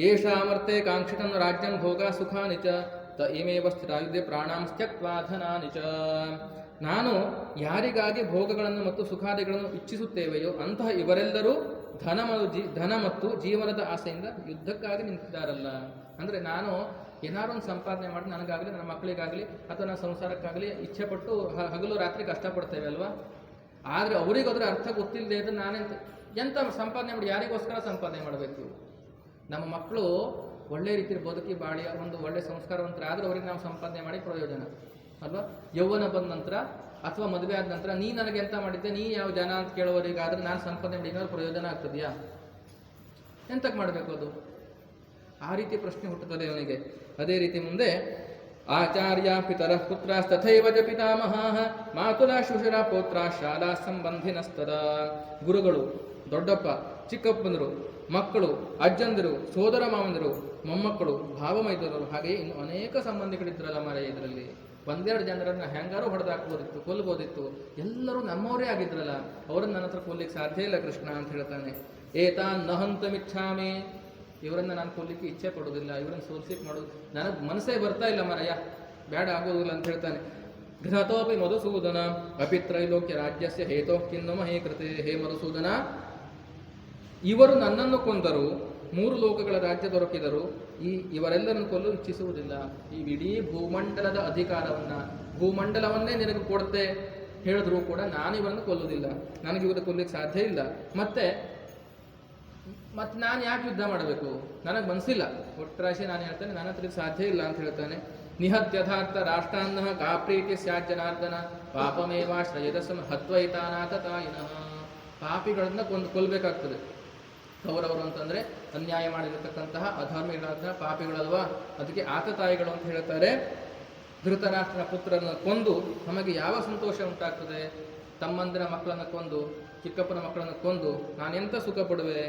ಯೇಷಾಮರ್ಥೆ ಕಾಂಕ್ಷಿತಂ ರಾಜ್ಯಂ ಭೋಗ ಸುಖಾನಿ ಚ ತ ಇಮೇವ ಸ್ಥಿರಾಯುಧೆ ಪ್ರಾಣಾಂ ತ್ಯಕ್ತ್ವಾ ಧನಾನಿ ಚ. ನಾನು ಯಾರಿಗಾಗಿ ಭೋಗಗಳನ್ನು ಮತ್ತು ಸುಖಾದಿಗಳನ್ನು ಇಚ್ಛಿಸುತ್ತೇವೆಯೋ ಅಂತಹ ಇವರೆಲ್ಲರೂ ಧನ ಮತ್ತು ಜೀವನದ ಆಸೆಯಿಂದ ಯುದ್ಧಕ್ಕಾಗಿ ನಿಂತಿದ್ದಾರಲ್ಲ. ಅಂದರೆ ನಾನು ಏನಾರು ಒಂದು ಸಂಪಾದನೆ ಮಾಡಿ ನನಗಾಗಲಿ, ನನ್ನ ಮಕ್ಕಳಿಗಾಗಲಿ ಅಥವಾ ನನ್ನ ಸಂಸಾರಕ್ಕಾಗಲಿ ಇಚ್ಛೆ ಪಟ್ಟು ಹಗಲು ರಾತ್ರಿ ಕಷ್ಟಪಡ್ತೇವೆ ಅಲ್ವಾ. ಆದರೆ ಅವರಿಗಾದ್ರೆ ಅರ್ಥ ಗೊತ್ತಿಲ್ಲದೆ ಇದ್ರೆ ಎಂತ ಸಂಪಾದನೆ ಮಾಡಿ, ಯಾರಿಗೋಸ್ಕರ ಸಂಪಾದನೆ ಮಾಡಬೇಕು. ನಮ್ಮ ಮಕ್ಕಳು ಒಳ್ಳೆ ರೀತಿಯಲ್ಲಿ ಬದುಕಿ ಬಾಳಿ ಒಂದು ಒಳ್ಳೆ ಸಂಸ್ಕಾರವಂತರ ಆದರೆ ಅವ್ರಿಗೆ ನಾವು ಸಂಪಾದನೆ ಮಾಡಿ ಪ್ರಯೋಜನ ಅಲ್ವಾ. ಯೌವನ ಬಂದ ನಂತರ ಅಥವಾ ಮದುವೆ ಆದ ನಂತರ ನೀ ನನಗೆ ಎಂತ ಮಾಡಿದ್ದೆ, ನೀ ಯಾವ ಜನ ಅಂತ ಕೇಳೋರಿಗಾದ್ರೆ ನಾನು ಸಂಪಾದನೆ ಮಾಡಿ ಏನಾದ್ರು ಪ್ರಯೋಜನ ಆಗ್ತದೆಯಾ, ಎಂತಕ್ಕೆ ಮಾಡಬೇಕು ಅದು. ಆ ರೀತಿ ಪ್ರಶ್ನೆ ಹುಟ್ಟುತ್ತದೆ ಅವನಿಗೆ. ಅದೇ ರೀತಿ ಮುಂದೆ ಆಚಾರ್ಯ ಪಿತರ ಪುತ್ರ ತಥೈವ ಚ ಪಿತಾಮಹ ಮಾತುಲ ಶುಶಿರ ಪೌತ್ರ ಶಾಲಾ ಸಂಬಂಧಿನಸ್ತದ. ಗುರುಗಳು, ದೊಡ್ಡಪ್ಪ, ಚಿಕ್ಕಪ್ಪಂದರು, ಮಕ್ಕಳು, ಅಜ್ಜಂದಿರು, ಸೋದರ ಮಾವಂದಿರು, ಮೊಮ್ಮಕ್ಕಳು, ಭಾವಮೈದವರು, ಹಾಗೆ ಇನ್ನು ಅನೇಕ ಸಂಬಂಧಿಗಳಿದ್ರಲ್ಲ ಮರೆ. ಇದರಲ್ಲಿ 1-2 ಜನರನ್ನ ಹೆಂಗಾರು ಹೊಡೆದಾಕ್ಬೋದಿತ್ತು, ಕೊಲ್ಲಬೋದಿತ್ತು. ಎಲ್ಲರೂ ನಮ್ಮವರೇ ಆಗಿದ್ರಲ್ಲ, ಅವರನ್ನು ನನ್ನ ಹತ್ರ ಕೊಲ್ಲಿಕ್ಕೆ ಸಾಧ್ಯ ಇಲ್ಲ ಕೃಷ್ಣ ಅಂತ ಹೇಳ್ತಾನೆ. ಏತಾನ್ ನಹಂತಮಿಚ್ಛಾಮಿ, ಇವರನ್ನು ನಾನು ಕೊಲ್ಲಿಕ್ಕೆ ಇಚ್ಛೆ ಪಡೋದಿಲ್ಲ, ಇವರನ್ನು ಸೋಲ್ಸಿಕ್ ಮಾಡೋದು ನನಗೆ ಮನಸ್ಸೇ ಬರ್ತಾ ಇಲ್ಲ ಮರಯ್ಯ, ಬೇಡ ಆಗೋದಿಲ್ಲ ಅಂತ ಹೇಳ್ತಾನೆ. ಘ್ನತೋಪಿ ಮಧುಸೂದನ ಅಪಿತ್ರೈಲೋಕ್ಯ ರಾಜ್ಯಸ್ಯ ಹೇತೋ ಕಿನ್ನಮ ಹೇ ಕೃತೆ. ಹೇ ಮಧುಸೂದನ, ಇವರು ನನ್ನನ್ನು ಕೊಂದರು, 3 ಲೋಕಗಳ ರಾಜ್ಯ ದೊರಕಿದರು, ಇವರೆಲ್ಲರನ್ನು ಕೊಲ್ಲು ಇಚ್ಛಿಸುವುದಿಲ್ಲ. ಈ ಇಡೀ ಭೂಮಂಡಲದ ಅಧಿಕಾರವನ್ನ, ಭೂಮಂಡಲವನ್ನೇ ನಿನಗೆ ಕೊಡದೆ ಹೇಳಿದ್ರು ಕೂಡ ನಾನು ಇವರನ್ನು ಕೊಲ್ಲುವುದಿಲ್ಲ, ನನಗೆ ಇವರು ಕೊಲ್ಲಿಕ್ಕೆ ಸಾಧ್ಯ ಇಲ್ಲ. ಮತ್ತೆ ನಾನು ಯಾಕೆ ಯುದ್ಧ ಮಾಡಬೇಕು, ನನಗೆ ಮನಸ್ಸಿಲ್ಲ. ಒಟ್ಟರಾಶಿ ನಾನು ಹೇಳ್ತೇನೆ, ನನ್ನ ಹತ್ರ ಸಾಧ್ಯ ಇಲ್ಲ ಅಂತ ಹೇಳ್ತಾನೆ. ನಿಹತ್ಯಥಾರ್ಥ ರಾಷ್ಟ್ರಾನ್ನ ಕಾಪ್ರೀತಿ ಸ್ಯಾಜ್ಜನಾರ್ದನ ಪಾಪಮೇವಾಶ್ರಯದಸಂ ಹತ್ವೈತಾನಾಥ ತಾಯಿನಃ. ಪಾಪಿಗಳನ್ನ ಕೊಲ್ಲಬೇಕಾಗ್ತದೆ. ಕೌರವರು ಅಂತಂದ್ರೆ ಅನ್ಯಾಯ ಮಾಡಿರತಕ್ಕಂತಹ ಅಧರ್ಮಿಗಳಾದ ಪಾಪಿಗಳಲ್ವಾ, ಅದಕ್ಕೆ ಆತತಾಯಿಗಳು ಅಂತ ಹೇಳ್ತಾರೆ. ಧೃತರಾಷ್ಟ್ರನ ಪುತ್ರರನ್ನು ಕೊಂದು ನಮಗೆ ಯಾವ ಸಂತೋಷ ಉಂಟಾಗ್ತದೆ? ತಮ್ಮಂದಿರ ಮಕ್ಕಳನ್ನು ಕೊಂದು, ಚಿಕ್ಕಪ್ಪನ ಮಕ್ಕಳನ್ನು ಕೊಂದು ನಾನೆಂತ ಸುಖ ಪಡುವೆ?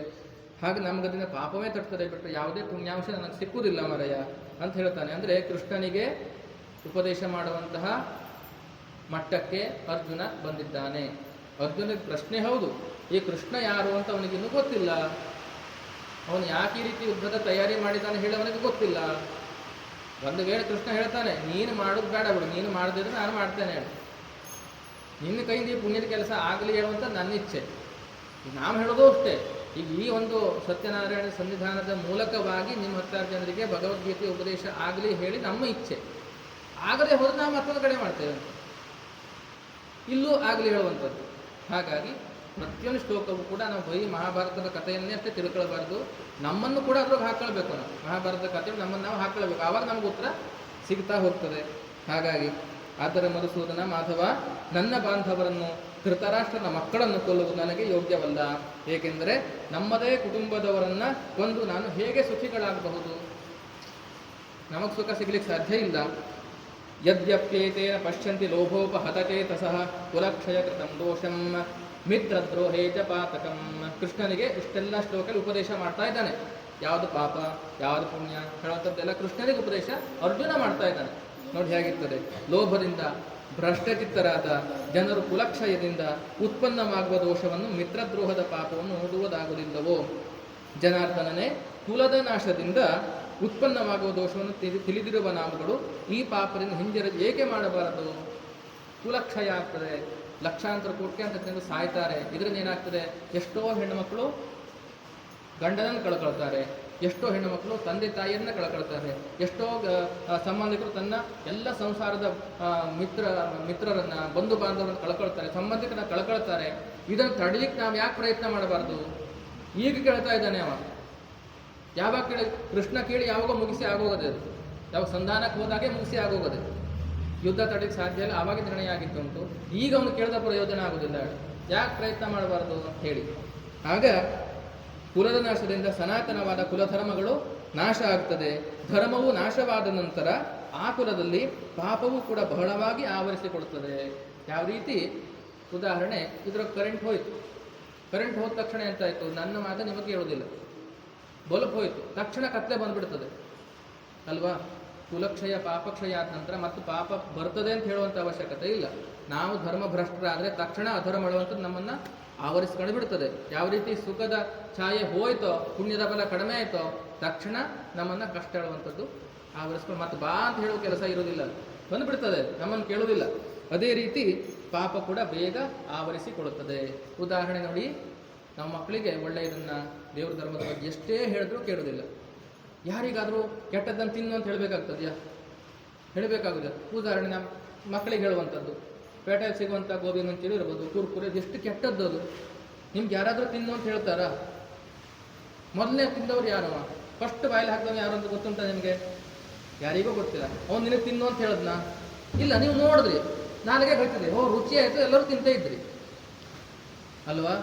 ಹಾಗೆ ನಮಗದಿನ ಪಾಪವೇ ತಟ್ತದೆ ಬಿಟ್ಟರೆ ಯಾವುದೇ ಪುಣ್ಯಾಂಶ ನನಗೆ ಸಿಕ್ಕುವುದಿಲ್ಲ ಮರಯ್ಯ ಅಂತ ಹೇಳ್ತಾನೆ. ಅಂದರೆ ಕೃಷ್ಣನಿಗೆ ಉಪದೇಶ ಮಾಡುವಂತಹ ಮಟ್ಟಕ್ಕೆ ಅರ್ಜುನ ಬಂದಿದ್ದಾನೆ. ಅರ್ಜುನಿಗೆ ಪ್ರಶ್ನೆ ಹೌದು, ಈ ಕೃಷ್ಣ ಯಾರು ಅಂತ ಅವನಿಗಿನ್ನೂ ಗೊತ್ತಿಲ್ಲ. ಅವನು ಯಾಕೆ ಈ ರೀತಿ ಯುದ್ಧದ ತಯಾರಿ ಮಾಡಿದ್ದಾನೆ ಹೇಳಿ ಅವನಿಗೆ ಗೊತ್ತಿಲ್ಲ. ಒಂದು ವೇಳೆ ಕೃಷ್ಣ ಹೇಳ್ತಾನೆ, ನೀನು ಮಾಡೋದು ಬೇಡ ಬಿಡು, ನೀನು ಮಾಡದಿದ್ರೆ ನಾನು ಮಾಡ್ತೇನೆ ಹೇಳಿ, ನಿನ್ನ ಕೈಯಿಂದ ಈ ಪುಣ್ಯದ ಕೆಲಸ ಆಗಲಿ ಹೇಳುವಂಥ ನನ್ನ ಇಚ್ಛೆ. ನಾವು ಹೇಳೋದು ಅಷ್ಟೇ. ಈಗ ಈ ಒಂದು ಸತ್ಯನಾರಾಯಣ ಸನ್ನಿಧಾನದ ಮೂಲಕವಾಗಿ ನಿಮ್ಮ 10 ಜನರಿಗೆ ಭಗವದ್ಗೀತೆ ಉಪದೇಶ ಆಗಲಿ ಹೇಳಿ ನಮ್ಮ ಇಚ್ಛೆ. ಆಗದೆ ಹೋದ್ರೆ ನಾವು ಮತ್ತೊಂದು ಕಡೆ ಮಾಡ್ತೇವೆ, ಇಲ್ಲೂ ಆಗಲಿ ಹೇಳುವಂಥದ್ದು. ಹಾಗಾಗಿ ಪ್ರತಿಯೊಂದು ಶ್ಲೋಕವೂ ಕೂಡ ನಾವು ಬರೀ ಮಹಾಭಾರತದ ಕಥೆಯನ್ನೇ ಅಷ್ಟೇ ತಿಳ್ಕೊಳ್ಬಾರ್ದು, ನಮ್ಮನ್ನು ಕೂಡ ಅದ್ರಾಗ ಹಾಕೊಳ್ಬೇಕು. ನಾವು ಮಹಾಭಾರತದ ಕಥೆ ನಮ್ಮನ್ನು ನಾವು ಹಾಕೊಳ್ಬೇಕು, ಆವಾಗ ನಮ್ಗೆ ಉತ್ತರ ಸಿಗ್ತಾ ಹೋಗ್ತದೆ. ಹಾಗಾಗಿ ಆದರೆ ಮಧುಸೂದನ ಮಾಧವ, ನನ್ನ ಬಾಂಧವರನ್ನು ಧೃತರಾಷ್ಟ್ರನ ಮಕ್ಕಳನ್ನು ಕೊಲ್ಲುವುದು ನನಗೆ ಯೋಗ್ಯವಲ್ಲ. ಏಕೆಂದರೆ ನಮ್ಮದೇ ಕುಟುಂಬದವರನ್ನ ಕೊಂದು ನಾನು ಹೇಗೆ ಸುಖಿಗಳಾಗಬಹುದು? ನಮಗೆ ಸುಖ ಸಿಗ್ಲಿಕ್ಕೆ ಸಾಧ್ಯ ಇಲ್ಲ. ಯದ್ಯಪ್ಯೇತೇನ ಪಶ್ಯಂತಿ ಲೋಭೋಪಹತಚೇತಸಃ ಕುಲಕ್ಷಯ ಕೃತಂ ದೋಷಂ ಮಿತ್ರದ್ರೋಹೇ ಚ ಪಾತಕಂ. ಕೃಷ್ಣನಿಗೆ ಇಷ್ಟೆಲ್ಲ ಶ್ಲೋಕಲ್ಲಿ ಉಪದೇಶ ಮಾಡ್ತಾ ಇದ್ದಾನೆ. ಯಾವುದು ಪಾಪ ಯಾವುದು ಪುಣ್ಯ ಹೇಳುವಂಥದ್ದೆಲ್ಲ ಕೃಷ್ಣನಿಗೆ ಉಪದೇಶ ಅರ್ಜುನ ಮಾಡ್ತಾ ಇದ್ದಾನೆ. ನೋಡಿ ಹೇಗಿರ್ತದೆ. ಲೋಭದಿಂದ ಭ್ರಷ್ಟಚಿತ್ತರಾದ ಜನರು ಕುಲಕ್ಷಯದಿಂದ ಉತ್ಪನ್ನವಾಗುವ ದೋಷವನ್ನು, ಮಿತ್ರದ್ರೋಹದ ಪಾಪವನ್ನು ನೋಡುವುದಾಗುವುದಿಲ್ಲವೋ? ಜನಾರ್ದನನೇ, ಕುಲದ ನಾಶದಿಂದ ಉತ್ಪನ್ನವಾಗುವ ದೋಷವನ್ನು ತಿಳಿದಿರುವ ನಾವುಗಳು ಈ ಪಾಪದಿಂದ ಹಿಂಜರಿದು ಏಕೆ ಮಾಡಬಾರದು? ಕುಲಕ್ಷಯ ಆಗ್ತದೆ, ಲಕ್ಷಾಂತರ ಕೋಟ್ಯಾಂತರ ಜನರು ಸಾಯ್ತಾರೆ. ಇದರಿಂದ ಏನಾಗ್ತದೆ? ಎಷ್ಟೋ ಹೆಣ್ಣುಮಕ್ಕಳು ಗಂಡನನ್ನು ಕಳ್ಕೊಳ್ತಾರೆ, ಎಷ್ಟೋ ಹೆಣ್ಣುಮಕ್ಕಳು ತಂದೆ ತಾಯಿಯನ್ನು ಕಳ್ಕೊಳ್ತಾರೆ, ಎಷ್ಟೋ ಸಂಬಂಧಿಕರು ತನ್ನ ಎಲ್ಲ ಸಂಸಾರದ ಮಿತ್ರರನ್ನ ಬಂಧು ಬಾಂಧವರನ್ನು ಕಳ್ಕೊಳ್ತಾರೆ, ಸಂಬಂಧಿಕರನ್ನ ಕಳ್ಕೊಳ್ತಾರೆ. ಇದನ್ನು ತಡೀಲಿಕ್ಕೆ ನಾವು ಯಾಕೆ ಪ್ರಯತ್ನ ಮಾಡಬಾರ್ದು? ಈಗ ಕೇಳ್ತಾ ಇದ್ದಾನೆ ಅವ. ಯಾವಾಗ ಕೇಳಿ? ಕೃಷ್ಣ ಕೇಳಿ ಯಾವಾಗ ಮುಗಿಸಿ ಆಗೋಗದೆ, ಅದು ಯಾವಾಗ ಸಂಧಾನಕ್ಕೆ ಹೋದಾಗೆ ಮುಗಿಸಿ ಆಗೋಗದೆ. ಯುದ್ಧ ತಡೆಯಕ್ಕೆ ಸಾಧ್ಯ ಇಲ್ಲ, ಆವಾಗ ನಿರ್ಣಯ ಆಗಿತ್ತುಂಟು. ಈಗ ಅವನು ಕೇಳಿದ ಪ್ರಯೋಜನ ಆಗೋದಿಲ್ಲ. ಯಾಕೆ ಪ್ರಯತ್ನ ಮಾಡಬಾರ್ದು ಅಂತ ಹೇಳಿ. ಆಗ ಕುಲದ ನಾಶದಿಂದ ಸನಾತನವಾದ ಕುಲಧರ್ಮಗಳು ನಾಶ ಆಗ್ತದೆ. ಧರ್ಮವು ನಾಶವಾದ ನಂತರ ಆ ಕುಲದಲ್ಲಿ ಪಾಪವೂ ಕೂಡ ಬಹಳವಾಗಿ ಆವರಿಸಿಕೊಳ್ತದೆ. ಯಾವ ರೀತಿ? ಉದಾಹರಣೆ, ಇದರ ಕರೆಂಟ್ ಹೋಯಿತು. ಕರೆಂಟ್ ಹೋದ ತಕ್ಷಣ ಎಂತಾಯಿತು? ನನ್ನ ಮಾತು ನಿಮಗೆ ಕೇಳೋದಿಲ್ಲ, ಬಲ್ಬ್ ಹೋಯಿತು, ತಕ್ಷಣ ಕತ್ತಲೆ ಬಂದ್ಬಿಡ್ತದೆ ಅಲ್ವಾ? ಕುಲಕ್ಷಯ ಪಾಪಕ್ಷಯ ಆದ ನಂತರ ಮತ್ತು ಪಾಪ ಬರ್ತದೆ ಅಂತ ಹೇಳುವಂಥ ಅವಶ್ಯಕತೆ ಇಲ್ಲ. ನಾವು ಧರ್ಮ ಭ್ರಷ್ಟರಾದರೆ ತಕ್ಷಣ ಅಧರ್ಮ ಮಾಡುವಂಥದ್ದು ನಮ್ಮನ್ನು ಆವರಿಸ್ಕೊಂಡು ಬಿಡ್ತದೆ. ಯಾವ ರೀತಿ ಸುಖದ ಛಾಯೆ ಹೋಯ್ತೋ, ಪುಣ್ಯದ ಬಲ ಕಡಿಮೆ ಆಯಿತೋ, ತಕ್ಷಣ ನಮ್ಮನ್ನು ಕಷ್ಟ ಹೇಳುವಂಥದ್ದು ಆವರಿಸ್ಕೊಂಡು ಮತ್ತೆ ಬಾ ಅಂತ ಹೇಳುವ ಕೆಲಸ ಇರೋದಿಲ್ಲ, ಬಂದುಬಿಡ್ತದೆ, ನಮ್ಮನ್ನು ಕೇಳೋದಿಲ್ಲ. ಅದೇ ರೀತಿ ಪಾಪ ಕೂಡ ಬೇಗ ಆವರಿಸಿಕೊಳ್ಳುತ್ತದೆ. ಉದಾಹರಣೆ ನೋಡಿ, ನಮ್ಮ ಮಕ್ಕಳಿಗೆ ಒಳ್ಳೆಯದನ್ನು ದೇವ್ರ ಧರ್ಮದ ಬಗ್ಗೆ ಎಷ್ಟೇ ಹೇಳಿದ್ರೂ ಕೇಳೋದಿಲ್ಲ. ಯಾರಿಗಾದರೂ ಕೆಟ್ಟದ್ದನ್ನು ತಿನ್ನು ಅಂತ ಹೇಳಬೇಕಾಗ್ತದೆಯಾ? ಹೇಳಬೇಕಾಗುದಿಲ್ಲ. ಉದಾಹರಣೆ ನಮ್ಮ ಮಕ್ಕಳಿಗೆ ಹೇಳುವಂಥದ್ದು, ಪೇಟೆಯಲ್ಲಿ ಸಿಗುವಂಥ ಗೋಬಿ ಮಂಚೂರಿ ಇರ್ಬೋದು, ಕುರ್ಕುರೆ, ಎಷ್ಟು ಕೆಟ್ಟದ್ದು ಅದು. ನಿಮ್ಗೆ ಯಾರಾದರೂ ತಿನ್ನು ಅಂತ ಹೇಳ್ತಾರಾ? ಮೊದಲನೇ ತಿಂದವ್ರು ಯಾರವ? ಫಸ್ಟ್ ಬಾಯಲ್ಲಿ ಹಾಕಿದವ ಯಾರು ಅಂತ ಗೊತ್ತುಂಟ ನಿಮಗೆ? ಯಾರಿಗೂ ಗೊತ್ತಿಲ್ಲ. ಅವ್ನು ನಿನಗೆ ತಿನ್ನು ಅಂತ ಹೇಳದ್ನಾ? ಇಲ್ಲ, ನೀವು ನೋಡಿದ್ರಿ, ನಾಲಿಗೆ ಹೇಳ್ತಿದ್ರಿ, ಓ ರುಚಿ ಆಯಿತು, ಎಲ್ಲರೂ ತಿಂತ ಇದ್ರಿ ಅಲ್ವಾ?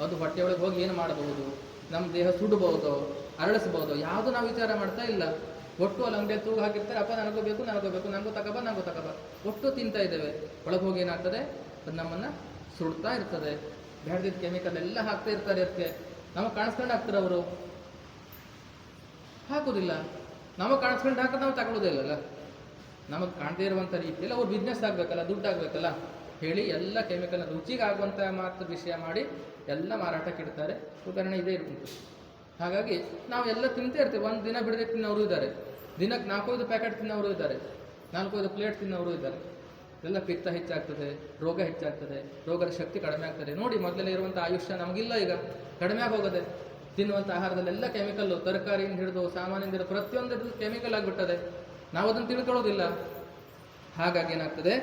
ಅದು ಹೊಟ್ಟೆಯೊಳಗೆ ಹೋಗಿ ಏನು ಮಾಡಬಹುದು? ನಮ್ಮ ದೇಹ ಸುಡಬಹುದು, ಅರಳಿಸಬಹುದು, ಯಾವುದು ನಾವು ವಿಚಾರ ಮಾಡ್ತಾ ಇಲ್ಲ. ಒಟ್ಟು ಅಲ್ಲಿ ಅಂಗಡಿಯಲ್ಲಿ ತೂಗು ಹಾಕಿರ್ತಾರೆ, ಅಪ್ಪ ನನಗೂ ಬೇಕು ನಂಗೂ ತಗೋಬ ಒಟ್ಟು ತಿಂತಾ ಇದ್ದೇವೆ. ಒಳಗೆ ಹೋಗಿ ಏನಾಗ್ತದೆ? ಅದು ನಮ್ಮನ್ನು ಸುಡ್ತಾ ಇರ್ತದೆ. ಬೆಳೆದಿದ್ದ ಕೆಮಿಕಲ್ ಎಲ್ಲ ಹಾಕ್ತಾ ಇರ್ತಾರೆ. ಅದಕ್ಕೆ ನಮಗೆ ಕಾಣಿಸ್ಕೊಂಡು ಹಾಕ್ತಾರೆ ಅವರು? ಹಾಕೋದಿಲ್ಲ. ನಮಗೆ ಕಾಣಿಸ್ಕೊಂಡು ಹಾಕಿದ್ರೆ ನಾವು ತಗೊಳ್ಳೋದೇ ಇಲ್ಲಲ್ಲ. ನಮಗೆ ಕಾಣದೇ ಇರುವಂಥ ರೀತಿಯಲ್ಲಿ ಅವ್ರು ಬಿಸ್ನೆಸ್ ಆಗಬೇಕಲ್ಲ, ದುಡ್ಡು ಆಗಬೇಕಲ್ಲ ಹೇಳಿ ಎಲ್ಲ ಕೆಮಿಕಲ್ನ ರುಚಿಗೆ ಆಗುವಂಥ ಮಾತ್ರ ವಿಷಯ ಮಾಡಿ ಎಲ್ಲ ಮಾರಾಟಕ್ಕೆ ಇಡ್ತಾರೆ. ಉದಾಹರಣೆ ಇದೇ ಇರ್ಬೋದು. ಹಾಗಾಗಿ ನಾವು ಎಲ್ಲ ತಿಂತೇ ಇರ್ತೀವಿ. ಒಂದು ದಿನ ಬಿಡದೆ ತಿನ್ನೋರು ಇದ್ದಾರೆ, ದಿನಕ್ಕೆ 4-5 ಪ್ಯಾಕೆಟ್ ತಿನ್ನೋರು ಇದ್ದಾರೆ, 4-5 ಪ್ಲೇಟ್ ತಿನ್ನೋರು ಇದ್ದಾರೆ. ಎಲ್ಲ ಪಿತ್ತ ಹೆಚ್ಚಾಗ್ತದೆ, ರೋಗ ಹೆಚ್ಚಾಗ್ತದೆ, ರೋಗದ ಶಕ್ತಿ ಕಡಿಮೆ ಆಗ್ತದೆ. ನೋಡಿ, ಮೊದಲೇ ಇರುವಂಥ ಆಯುಷ್ಯ ನಮಗಿಲ್ಲ, ಈಗ ಕಡಿಮೆ ಆಗೋಗದೆ. ತಿನ್ನುವಂಥ ಆಹಾರದಲ್ಲೆಲ್ಲ ಕೆಮಿಕಲ್ಲು, ತರಕಾರಿಯಿಂದ ಹಿಡಿದು ಸಾಮಾನ್ಯದಿಂದ ಹಿಡಿದು ಪ್ರತಿಯೊಂದು ಕೆಮಿಕಲ್ ಆಗಿಬಿಟ್ಟದೆ. ನಾವು ಅದನ್ನು ತಿಳ್ಕೊಳ್ಳೋದಿಲ್ಲ. ಹಾಗಾಗಿ ಏನಾಗ್ತದೆ?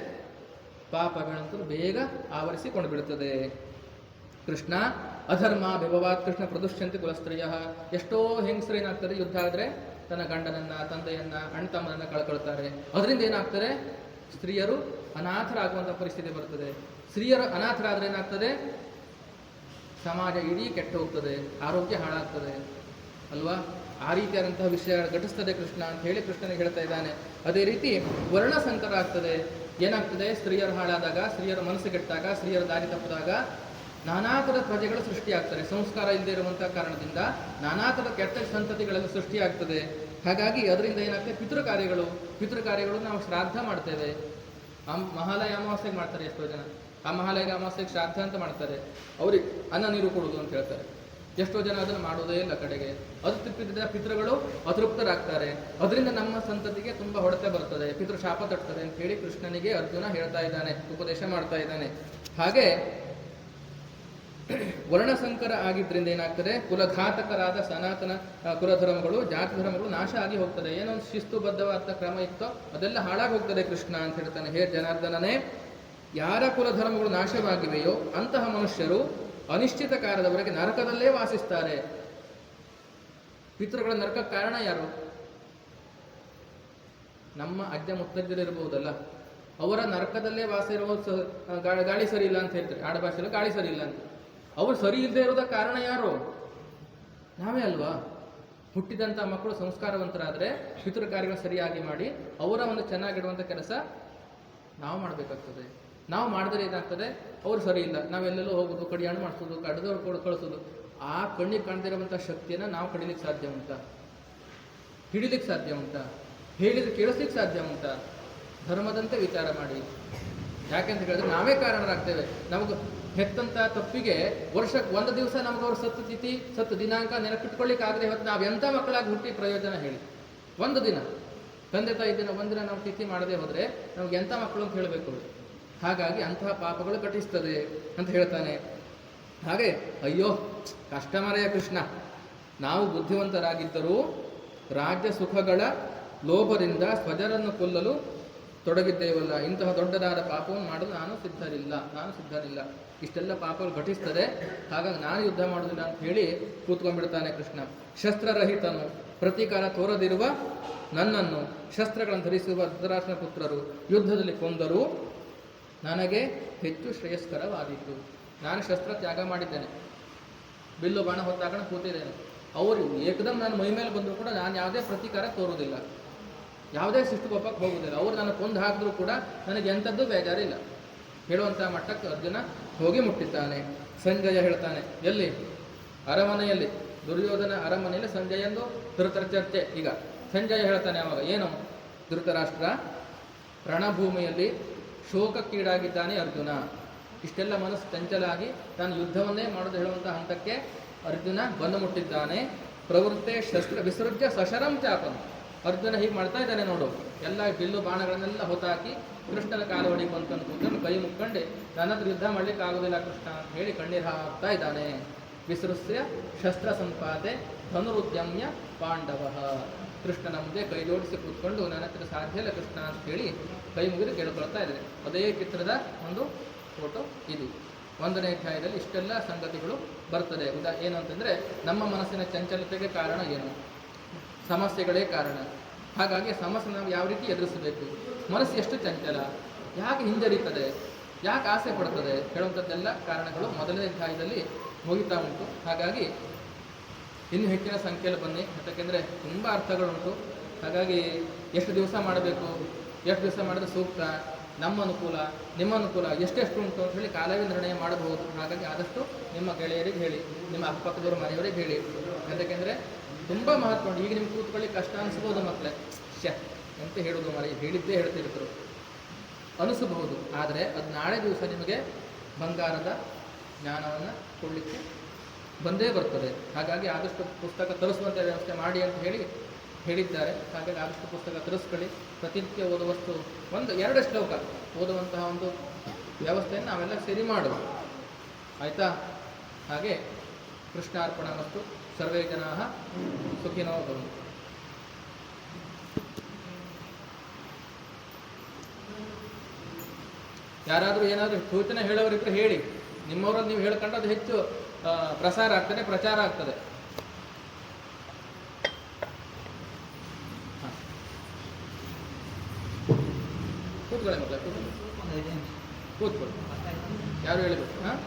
ಪಾಪಗಳಂತೂ ಬೇಗ ಆವರಿಸಿಕೊಂಡು ಬಿಡುತ್ತದೆ. ಕೃಷ್ಣ ಅಧರ್ಮ ವಿಭವಾತ್ ಕೃಷ್ಣ ಪ್ರದುಷ್ಯಂತಿ ಕುಲಸ್ತ್ರೀಯ. ಎಷ್ಟೋ ಹೆಂಗಸರು ಏನಾಗ್ತದೆ? ಯುದ್ಧ ಆದರೆ ತನ್ನ ಗಂಡನನ್ನ, ತಂದೆಯನ್ನ, ಅಣ್ಣ ತಮ್ಮನನ್ನ ಕಳ್ಕೊಳ್ತಾರೆ. ಅದರಿಂದ ಏನಾಗ್ತದೆ? ಸ್ತ್ರೀಯರು ಅನಾಥರಾಗುವಂಥ ಪರಿಸ್ಥಿತಿ ಬರ್ತದೆ. ಸ್ತ್ರೀಯರು ಅನಾಥರಾದ್ರೆ ಏನಾಗ್ತದೆ? ಸಮಾಜ ಇಡೀ ಕೆಟ್ಟು ಹೋಗ್ತದೆ, ಆರೋಗ್ಯ ಹಾಳಾಗ್ತದೆ ಅಲ್ವಾ. ಆ ರೀತಿಯಾದಂತಹ ವಿಷಯ ಘಟಿಸ್ತದೆ ಕೃಷ್ಣ ಅಂತ ಹೇಳಿ ಕೃಷ್ಣನಿಗೆ ಹೇಳ್ತಾ ಇದ್ದಾನೆ. ಅದೇ ರೀತಿ ವರ್ಣ ಸಂಕರ ಆಗ್ತದೆ. ಏನಾಗ್ತದೆ, ಸ್ತ್ರೀಯರು ಹಾಳಾದಾಗ, ಸ್ತ್ರೀಯರ ಮನಸ್ಸು ಕೆಟ್ಟಾಗ, ಸ್ತ್ರೀಯರ ದಾರಿ ತಪ್ಪಿದಾಗ ನಾನಾ ಥರದ ಪ್ರಜೆಗಳು ಸೃಷ್ಟಿಯಾಗ್ತದೆ. ಸಂಸ್ಕಾರ ಇಲ್ಲದೆ ಇರುವಂತಹ ಕಾರಣದಿಂದ ನಾನಾ ಥರದ ಕೆಟ್ಟ ಸಂತತಿಗಳೆಲ್ಲ ಸೃಷ್ಟಿಯಾಗ್ತದೆ. ಹಾಗಾಗಿ ಅದರಿಂದ ಏನಾಗ್ತದೆ, ಪಿತೃಕಾರ್ಯಗಳು ನಾವು ಶ್ರಾದ್ದ ಮಾಡ್ತೇವೆ. ಮಹಾಲಯ ಅಮಾವಾಸ್ಯೆಗೆ ಮಾಡ್ತಾರೆ ಎಷ್ಟೋ ಜನ. ಆ ಮಹಾಲಯ ಅಮಾವಾಸ್ಯೆಗೆ ಶ್ರಾದ್ದ ಅಂತ ಮಾಡ್ತಾರೆ. ಅವ್ರಿಗೆ ಅನ್ನ ನೀರು ಕೊಡುವುದು ಅಂತ ಹೇಳ್ತಾರೆ. ಎಷ್ಟೋ ಜನ ಅದನ್ನು ಮಾಡೋದೇ ಇಲ್ಲ ಕಡೆಗೆ. ಅದು ತಪ್ಪಿದ ಪಿತೃಗಳು ಅತೃಪ್ತರಾಗ್ತಾರೆ. ಅದರಿಂದ ನಮ್ಮ ಸಂತತಿಗೆ ತುಂಬ ಹೊಡೆತ ಬರ್ತದೆ, ಪಿತೃ ಶಾಪ ತಟ್ತದೆ ಅಂತ ಹೇಳಿ ಕೃಷ್ಣನಿಗೆ ಅರ್ಜುನ ಹೇಳ್ತಾ ಇದ್ದಾನೆ, ಉಪದೇಶ ಮಾಡ್ತಾ ಇದ್ದಾನೆ. ಹಾಗೆ ವರ್ಣಸಂಕರ ಆಗಿದ್ರಿಂದ ಏನಾಗ್ತದೆ, ಕುಲಘಾತಕರಾದ ಸನಾತನ ಕುಲಧರ್ಮಗಳು, ಜಾತಿ ಧರ್ಮಗಳು ನಾಶ ಆಗಿ ಹೋಗ್ತದೆ. ಏನೋ ಒಂದು ಶಿಸ್ತುಬದ್ಧವಾದ ಕ್ರಮ ಇತ್ತೋ ಅದೆಲ್ಲ ಹಾಳಾಗಿ ಹೋಗ್ತದೆ ಕೃಷ್ಣ ಅಂತ ಹೇಳ್ತಾನೆ. ಹೇ ಜನಾರ್ದನನೇ, ಯಾರ ಕುಲಧರ್ಮಗಳು ನಾಶವಾಗಿವೆಯೋ ಅಂತಹ ಮನುಷ್ಯರು ಅನಿಶ್ಚಿತ ಕಾಲದವರೆಗೆ ನರಕದಲ್ಲೇ ವಾಸಿಸ್ತಾರೆ. ಪಿತೃಗಳ ನರಕಕ್ಕೆ ಕಾರಣ ಯಾರು? ನಮ್ಮ ಅಜ್ಜ ಮುತ್ತಜ್ಜರಿರ್ಬಹುದಲ್ಲ, ಅವರ ನರಕದಲ್ಲೇ ವಾಸ ಇರುವ ಗಾಳಿ ಸರಿ ಇಲ್ಲ ಅಂತ ಹೇಳ್ತಾರೆ. ಆಡಭಾಷೆಯಲ್ಲಿ ಗಾಳಿ ಸರಿ ಇಲ್ಲ ಅಂತ. ಅವರು ಸರಿ ಇಲ್ಲದೆ ಇರೋದಕ್ಕೆ ಕಾರಣ ಯಾರು? ನಾವೇ ಅಲ್ವಾ. ಹುಟ್ಟಿದಂಥ ಮಕ್ಕಳು ಸಂಸ್ಕಾರವಂತರಾದರೆ ಪಿತೃ ಕಾರ್ಯಗಳು ಸರಿಯಾಗಿ ಮಾಡಿ ಅವರ ಒಂದು ಚೆನ್ನಾಗಿಡುವಂಥ ಕೆಲಸ ನಾವು ಮಾಡಬೇಕಾಗ್ತದೆ. ನಾವು ಮಾಡಿದ್ರೆ ಏನಾಗ್ತದೆ, ಅವರು ಸರಿ ಇಲ್ಲ, ನಾವೆಲ್ಲೆಲ್ಲೋ ಹೋಗೋದು, ಕಡಿಯಾಣ ಮಾಡಿಸೋದು, ಕಡ್ದವ್ರು ಕಳಿಸೋದು. ಆ ಕಣ್ಣಿಗೆ ಕಾಣ್ದಿರುವಂಥ ಶಕ್ತಿಯನ್ನು ನಾವು ಕಡಿಲಿಕ್ಕೆ ಸಾಧ್ಯ ಉಂಟಾ? ಹಿಡಿಲಿಕ್ಕೆ ಸಾಧ್ಯ ಉಂಟಾ? ಹೇಳಿದ್ರೆ ಕೇಳಿಸ್ಲಿಕ್ಕೆ ಸಾಧ್ಯ ಉಂಟಾ? ಧರ್ಮದಂತೆ ವಿಚಾರ ಮಾಡಿ. ಯಾಕೆಂತ ಹೇಳಿದ್ರೆ ನಾವೇ ಕಾರಣರಾಗ್ತೇವೆ. ನಮಗೆ ಹೆತ್ತಂತ ತಪ್ಪಿಗೆ ವರ್ಷಕ್ಕೆ ಒಂದು ದಿವಸ ನಮ್ಗೆ ಅವ್ರ ಸತ್ತು ತಿಥಿ, ಸತ್ತು ದಿನಾಂಕ ನೆನಪಿಟ್ಕೊಳ್ಳಿಕ್ಕೆ ಆಗದೆ ಹೊತ್ತು ನಾವು ಎಂಥ ಮಕ್ಕಳಾಗಿ ಹುಟ್ಟಿ ಪ್ರಯೋಜನ ಹೇಳಿ? ಒಂದು ದಿನ ತಂದೆ ತಾಯಿ ದಿನ ಒಂದಿನ ನಾವು ತಿಥಿ ಮಾಡದೆ ಹೋದರೆ ನಮ್ಗೆ ಎಂಥ ಮಕ್ಕಳು ಅಂತ ಹೇಳಬೇಕು. ಹಾಗಾಗಿ ಅಂತಹ ಪಾಪಗಳು ಘಟಿಸ್ತದೆ ಅಂತ ಹೇಳ್ತಾನೆ. ಹಾಗೆ ಅಯ್ಯೋ ಕಷ್ಟ ಮಾರಾಯ ಕೃಷ್ಣ, ನಾವು ಬುದ್ಧಿವಂತರಾಗಿದ್ದರೂ ರಾಜ್ಯ ಸುಖಗಳ ಲೋಭದಿಂದ ಸ್ವಜರನ್ನು ಕೊಲ್ಲಲು ತೊಡಗಿದ್ದೇವಲ್ಲ, ಇಂತಹ ದೊಡ್ಡದಾದ ಪಾಪವನ್ನು ಮಾಡಲು ನಾನು ಸಿದ್ಧನಿಲ್ಲ. ಇಷ್ಟೆಲ್ಲ ಪಾಪಗಳು ಘಟಿಸ್ತದೆ, ಹಾಗಾಗಿ ನಾನು ಯುದ್ಧ ಮಾಡುವುದಿಲ್ಲ ಅಂತ ಹೇಳಿ ಕೂತ್ಕೊಂಡ್ಬಿಡ್ತಾನೆ ಕೃಷ್ಣ. ಶಸ್ತ್ರರಹಿತನು, ಪ್ರತೀಕಾರ ತೋರದಿರುವ ನನ್ನನ್ನು ಶಸ್ತ್ರಗಳನ್ನು ಧರಿಸುವ ಧೃತರಾಷ್ಟ್ರನ ಪುತ್ರರು ಯುದ್ಧದಲ್ಲಿ ಕೊಂದರೂ ನನಗೆ ಹೆಚ್ಚು ಶ್ರೇಯಸ್ಕರವಾದೀತು. ನಾನು ಶಸ್ತ್ರ ತ್ಯಾಗ ಮಾಡಿದ್ದೇನೆ, ಬಿಲ್ಲು ಬಾಣ ಹೊತ್ತಾಗ ಕೂತಿದ್ದೇನೆ. ಅವರು ಏಕದಮ್ ನಾನು ಮೈ ಮೇಲೆ ಬಂದರೂ ಕೂಡ ನಾನು ಯಾವುದೇ ಪ್ರತೀಕಾರ ತೋರುವುದಿಲ್ಲ, ಯಾವುದೇ ಶಿಸ್ತುಕೋಪಕ್ಕೆ ಹೋಗುವುದಿಲ್ಲ. ಅವರು ನನ್ನ ಕೊಂದು ಹಾಕಿದ್ರೂ ಕೂಡ ನನಗೆ ಎಂಥದ್ದು ಬೇಜಾರಿಲ್ಲ ಹೇಳುವಂಥ ಮಟ್ಟಕ್ಕೆ ಅರ್ಜುನ ಹೋಗಿ ಮುಟ್ಟಿದ್ದಾನೆ. ಸಂಜಯ ಹೇಳ್ತಾನೆ, ಎಲ್ಲಿ? ಅರಮನೆಯಲ್ಲಿ, ದುರ್ಯೋಧನ ಅರಮನೆಯಲ್ಲಿ ಸಂಜಯಂದು ಧೃತರ ಚರ್ಚೆ. ಈಗ ಸಂಜಯ ಹೇಳ್ತಾನೆ ಅವಾಗ, ಏನು? ಧೃತರಾಷ್ಟ್ರ ರಣಭೂಮಿಯಲ್ಲಿ ಶೋಕಕ್ಕೀಡಾಗಿದ್ದಾನೆ ಅರ್ಜುನ. ಇಷ್ಟೆಲ್ಲ ಮನಸ್ಸು ಚಂಚಲಾಗಿ ತಾನು ಯುದ್ಧವನ್ನೇ ಮಾಡೋದು ಹೇಳುವಂಥ ಹಂತಕ್ಕೆ ಅರ್ಜುನ ಬಂದು ಮುಟ್ಟಿದ್ದಾನೆ. ಪ್ರವೃತ್ತೆ ಶಸ್ತ್ರ ವಿಸೃಜ್ಯ ಸಶರಂ ಚಾಪಂ. ಅರ್ಜುನ ಹೀಗೆ ಮಾಡ್ತಾ ಇದ್ದಾನೆ ನೋಡು, ಎಲ್ಲ ಬಿಲ್ಲು ಬಾಣಗಳನ್ನೆಲ್ಲ ಹೊತ್ತಾಕಿ ಕೃಷ್ಣನ ಕಾಲು ಹೊಡಿಬೇಕು ಅಂತ ಕೂತ್ಕೊಂಡು ಕೈ ಮುಕ್ಕೊಂಡು ನನ್ನ ಹತ್ರ ಯುದ್ಧ ಮಾಡ್ಲಿಕ್ಕೆ ಆಗೋದಿಲ್ಲ ಕೃಷ್ಣ ಅಂತ ಹೇಳಿ ಕಣ್ಣೀರು ಹಾಕ್ತಾ ಇದ್ದಾನೆ. ವಿಸೃಸ್ಯ ಶಸ್ತ್ರ ಸಂಪಾತೆ ಧನುರುದ್ಯಮ್ಯ ಪಾಂಡವ. ಕೃಷ್ಣನ ಮುಂದೆ ಕೈ ಜೋಡಿಸಿ ಕೂತ್ಕೊಂಡು ನನ್ನ ಹತ್ರ ಸಾಧ್ಯ ಇಲ್ಲ ಕೃಷ್ಣ ಅಂತ ಹೇಳಿ ಕೈ ಮುಗಿದು ಕೇಳಿಕೊಳ್ತಾ ಇದ್ದಾರೆ. ಅದೇ ಚಿತ್ರದ ಒಂದು ಫೋಟೋ ಇದು. 1ನೇ ಅಧ್ಯಾಯದಲ್ಲಿ ಇಷ್ಟೆಲ್ಲ ಸಂಗತಿಗಳು ಬರ್ತದೆ. ಏನು ಅಂತಂದರೆ ನಮ್ಮ ಮನಸ್ಸಿನ ಚಂಚಲತೆಗೆ ಕಾರಣ ಏನು? ಸಮಸ್ಯೆಗಳೇ ಕಾರಣ. ಹಾಗಾಗಿ ಸಮಸ್ಯೆ ನಾವು ಯಾವ ರೀತಿ ಎದುರಿಸಬೇಕು, ಮನಸ್ಸು ಎಷ್ಟು ಚಂಚಲ, ಯಾಕೆ ಹಿಂಜರಿತದೆ, ಯಾಕೆ ಆಸೆ ಪಡ್ತದೆ ಹೇಳುವಂಥದ್ದೆಲ್ಲ ಕಾರಣಗಳು 1ನೇ ಅಧ್ಯಾಯದಲ್ಲಿ ಮುಗಿತಾ ಉಂಟು. ಹಾಗಾಗಿ ಇನ್ನು ಹೆಚ್ಚಿನ ಸಂಖ್ಯೆಯಲ್ಲಿ ಬನ್ನಿ, ಯಾಕೆಂದರೆ ತುಂಬ ಅರ್ಥಗಳುಂಟು. ಹಾಗಾಗಿ ಎಷ್ಟು ದಿವಸ ಮಾಡಬೇಕು, ಎಷ್ಟು ದಿವಸ ಮಾಡಿದ್ರೆ ಸೂಕ್ತ, ನಮ್ಮ ಅನುಕೂಲ ನಿಮ್ಮ ಅನುಕೂಲ ಎಷ್ಟೆಷ್ಟು ಉಂಟು ಅಂತ ಹೇಳಿ ಕಾಲವೇ ನಿರ್ಣಯ ಮಾಡಬಹುದು. ಹಾಗಾಗಿ ಆದಷ್ಟು ನಿಮ್ಮ ಗೆಳೆಯರಿಗೆ ಹೇಳಿ, ನಿಮ್ಮ ಅಕ್ಕಪಕ್ಕದವ್ರ ಮನೆಯವರಿಗೆ ಹೇಳಿ. ಯಾಕೆಂದರೆ ತುಂಬ ಮಹತ್ವ ಉಂಟು. ಈಗ ನಿಮ್ಗೆ ಕೂತ್ಕೊಳ್ಳಿ ಕಷ್ಟ ಅನಿಸ್ಬೋದು, ಮಕ್ಕಳೇ ಅಂತ ಹೇಳೋದು ಮರಿ ಹೇಳಿದ್ದೇ ಹೇಳ್ತಿರ್ತಾರೆ ಅನಿಸಬಹುದು. ಆದರೆ ಅದು ನಾಳೆ ದಿವಸ ನಿಮಗೆ ಬಂಗಾರದ ಜ್ಞಾನವನ್ನು ಕೊಡಲಿಕ್ಕೆ ಬಂದೇ ಬರ್ತದೆ. ಹಾಗಾಗಿ ಆದಷ್ಟು ಪುಸ್ತಕ ತರಿಸುವಂಥ ವ್ಯವಸ್ಥೆ ಮಾಡಿ ಅಂತ ಹೇಳಿದ್ದಾರೆ. ಹಾಗಾಗಿ ಆದಷ್ಟು ಪುಸ್ತಕ ತರಿಸ್ಕೊಳ್ಳಿ. ಪ್ರತಿನಿತ್ಯ ಓದುವಷ್ಟು 1-2 ಶ್ಲೋಕ ಓದುವಂತಹ ಒಂದು ವ್ಯವಸ್ಥೆಯನ್ನು ನಾವೆಲ್ಲ ಸರಿ ಮಾಡುವ, ಆಯಿತಾ? ಹಾಗೆ ಕೃಷ್ಣಾರ್ಪಣಮಸ್ತು. ಸರ್ವೇ ಜನಾಃ ಸುಖಿನೋ ಭವಂತು. ಯಾರಾದರೂ ಏನಾದರೂ ಸೂಚನೆ ಹೇಳೋರಿದ್ರೆ ಹೇಳಿ. ನಿಮ್ಮವರಲ್ಲಿ ನೀವು ಹೇಳ್ಕೊಂಡು ಅದು ಹೆಚ್ಚು ಪ್ರಸಾರ ಆಗ್ತದೆ, ಪ್ರಚಾರ ಆಗ್ತದೆ. ಕೂತ್ಕೊಳ್ಳಿ ಮಕ್ಕಳೇ, ಕೂತ್ಕೊಳ್ಳಿ. ಯಾರು ಹೇಳಿದ್ರು? ಹಾಂ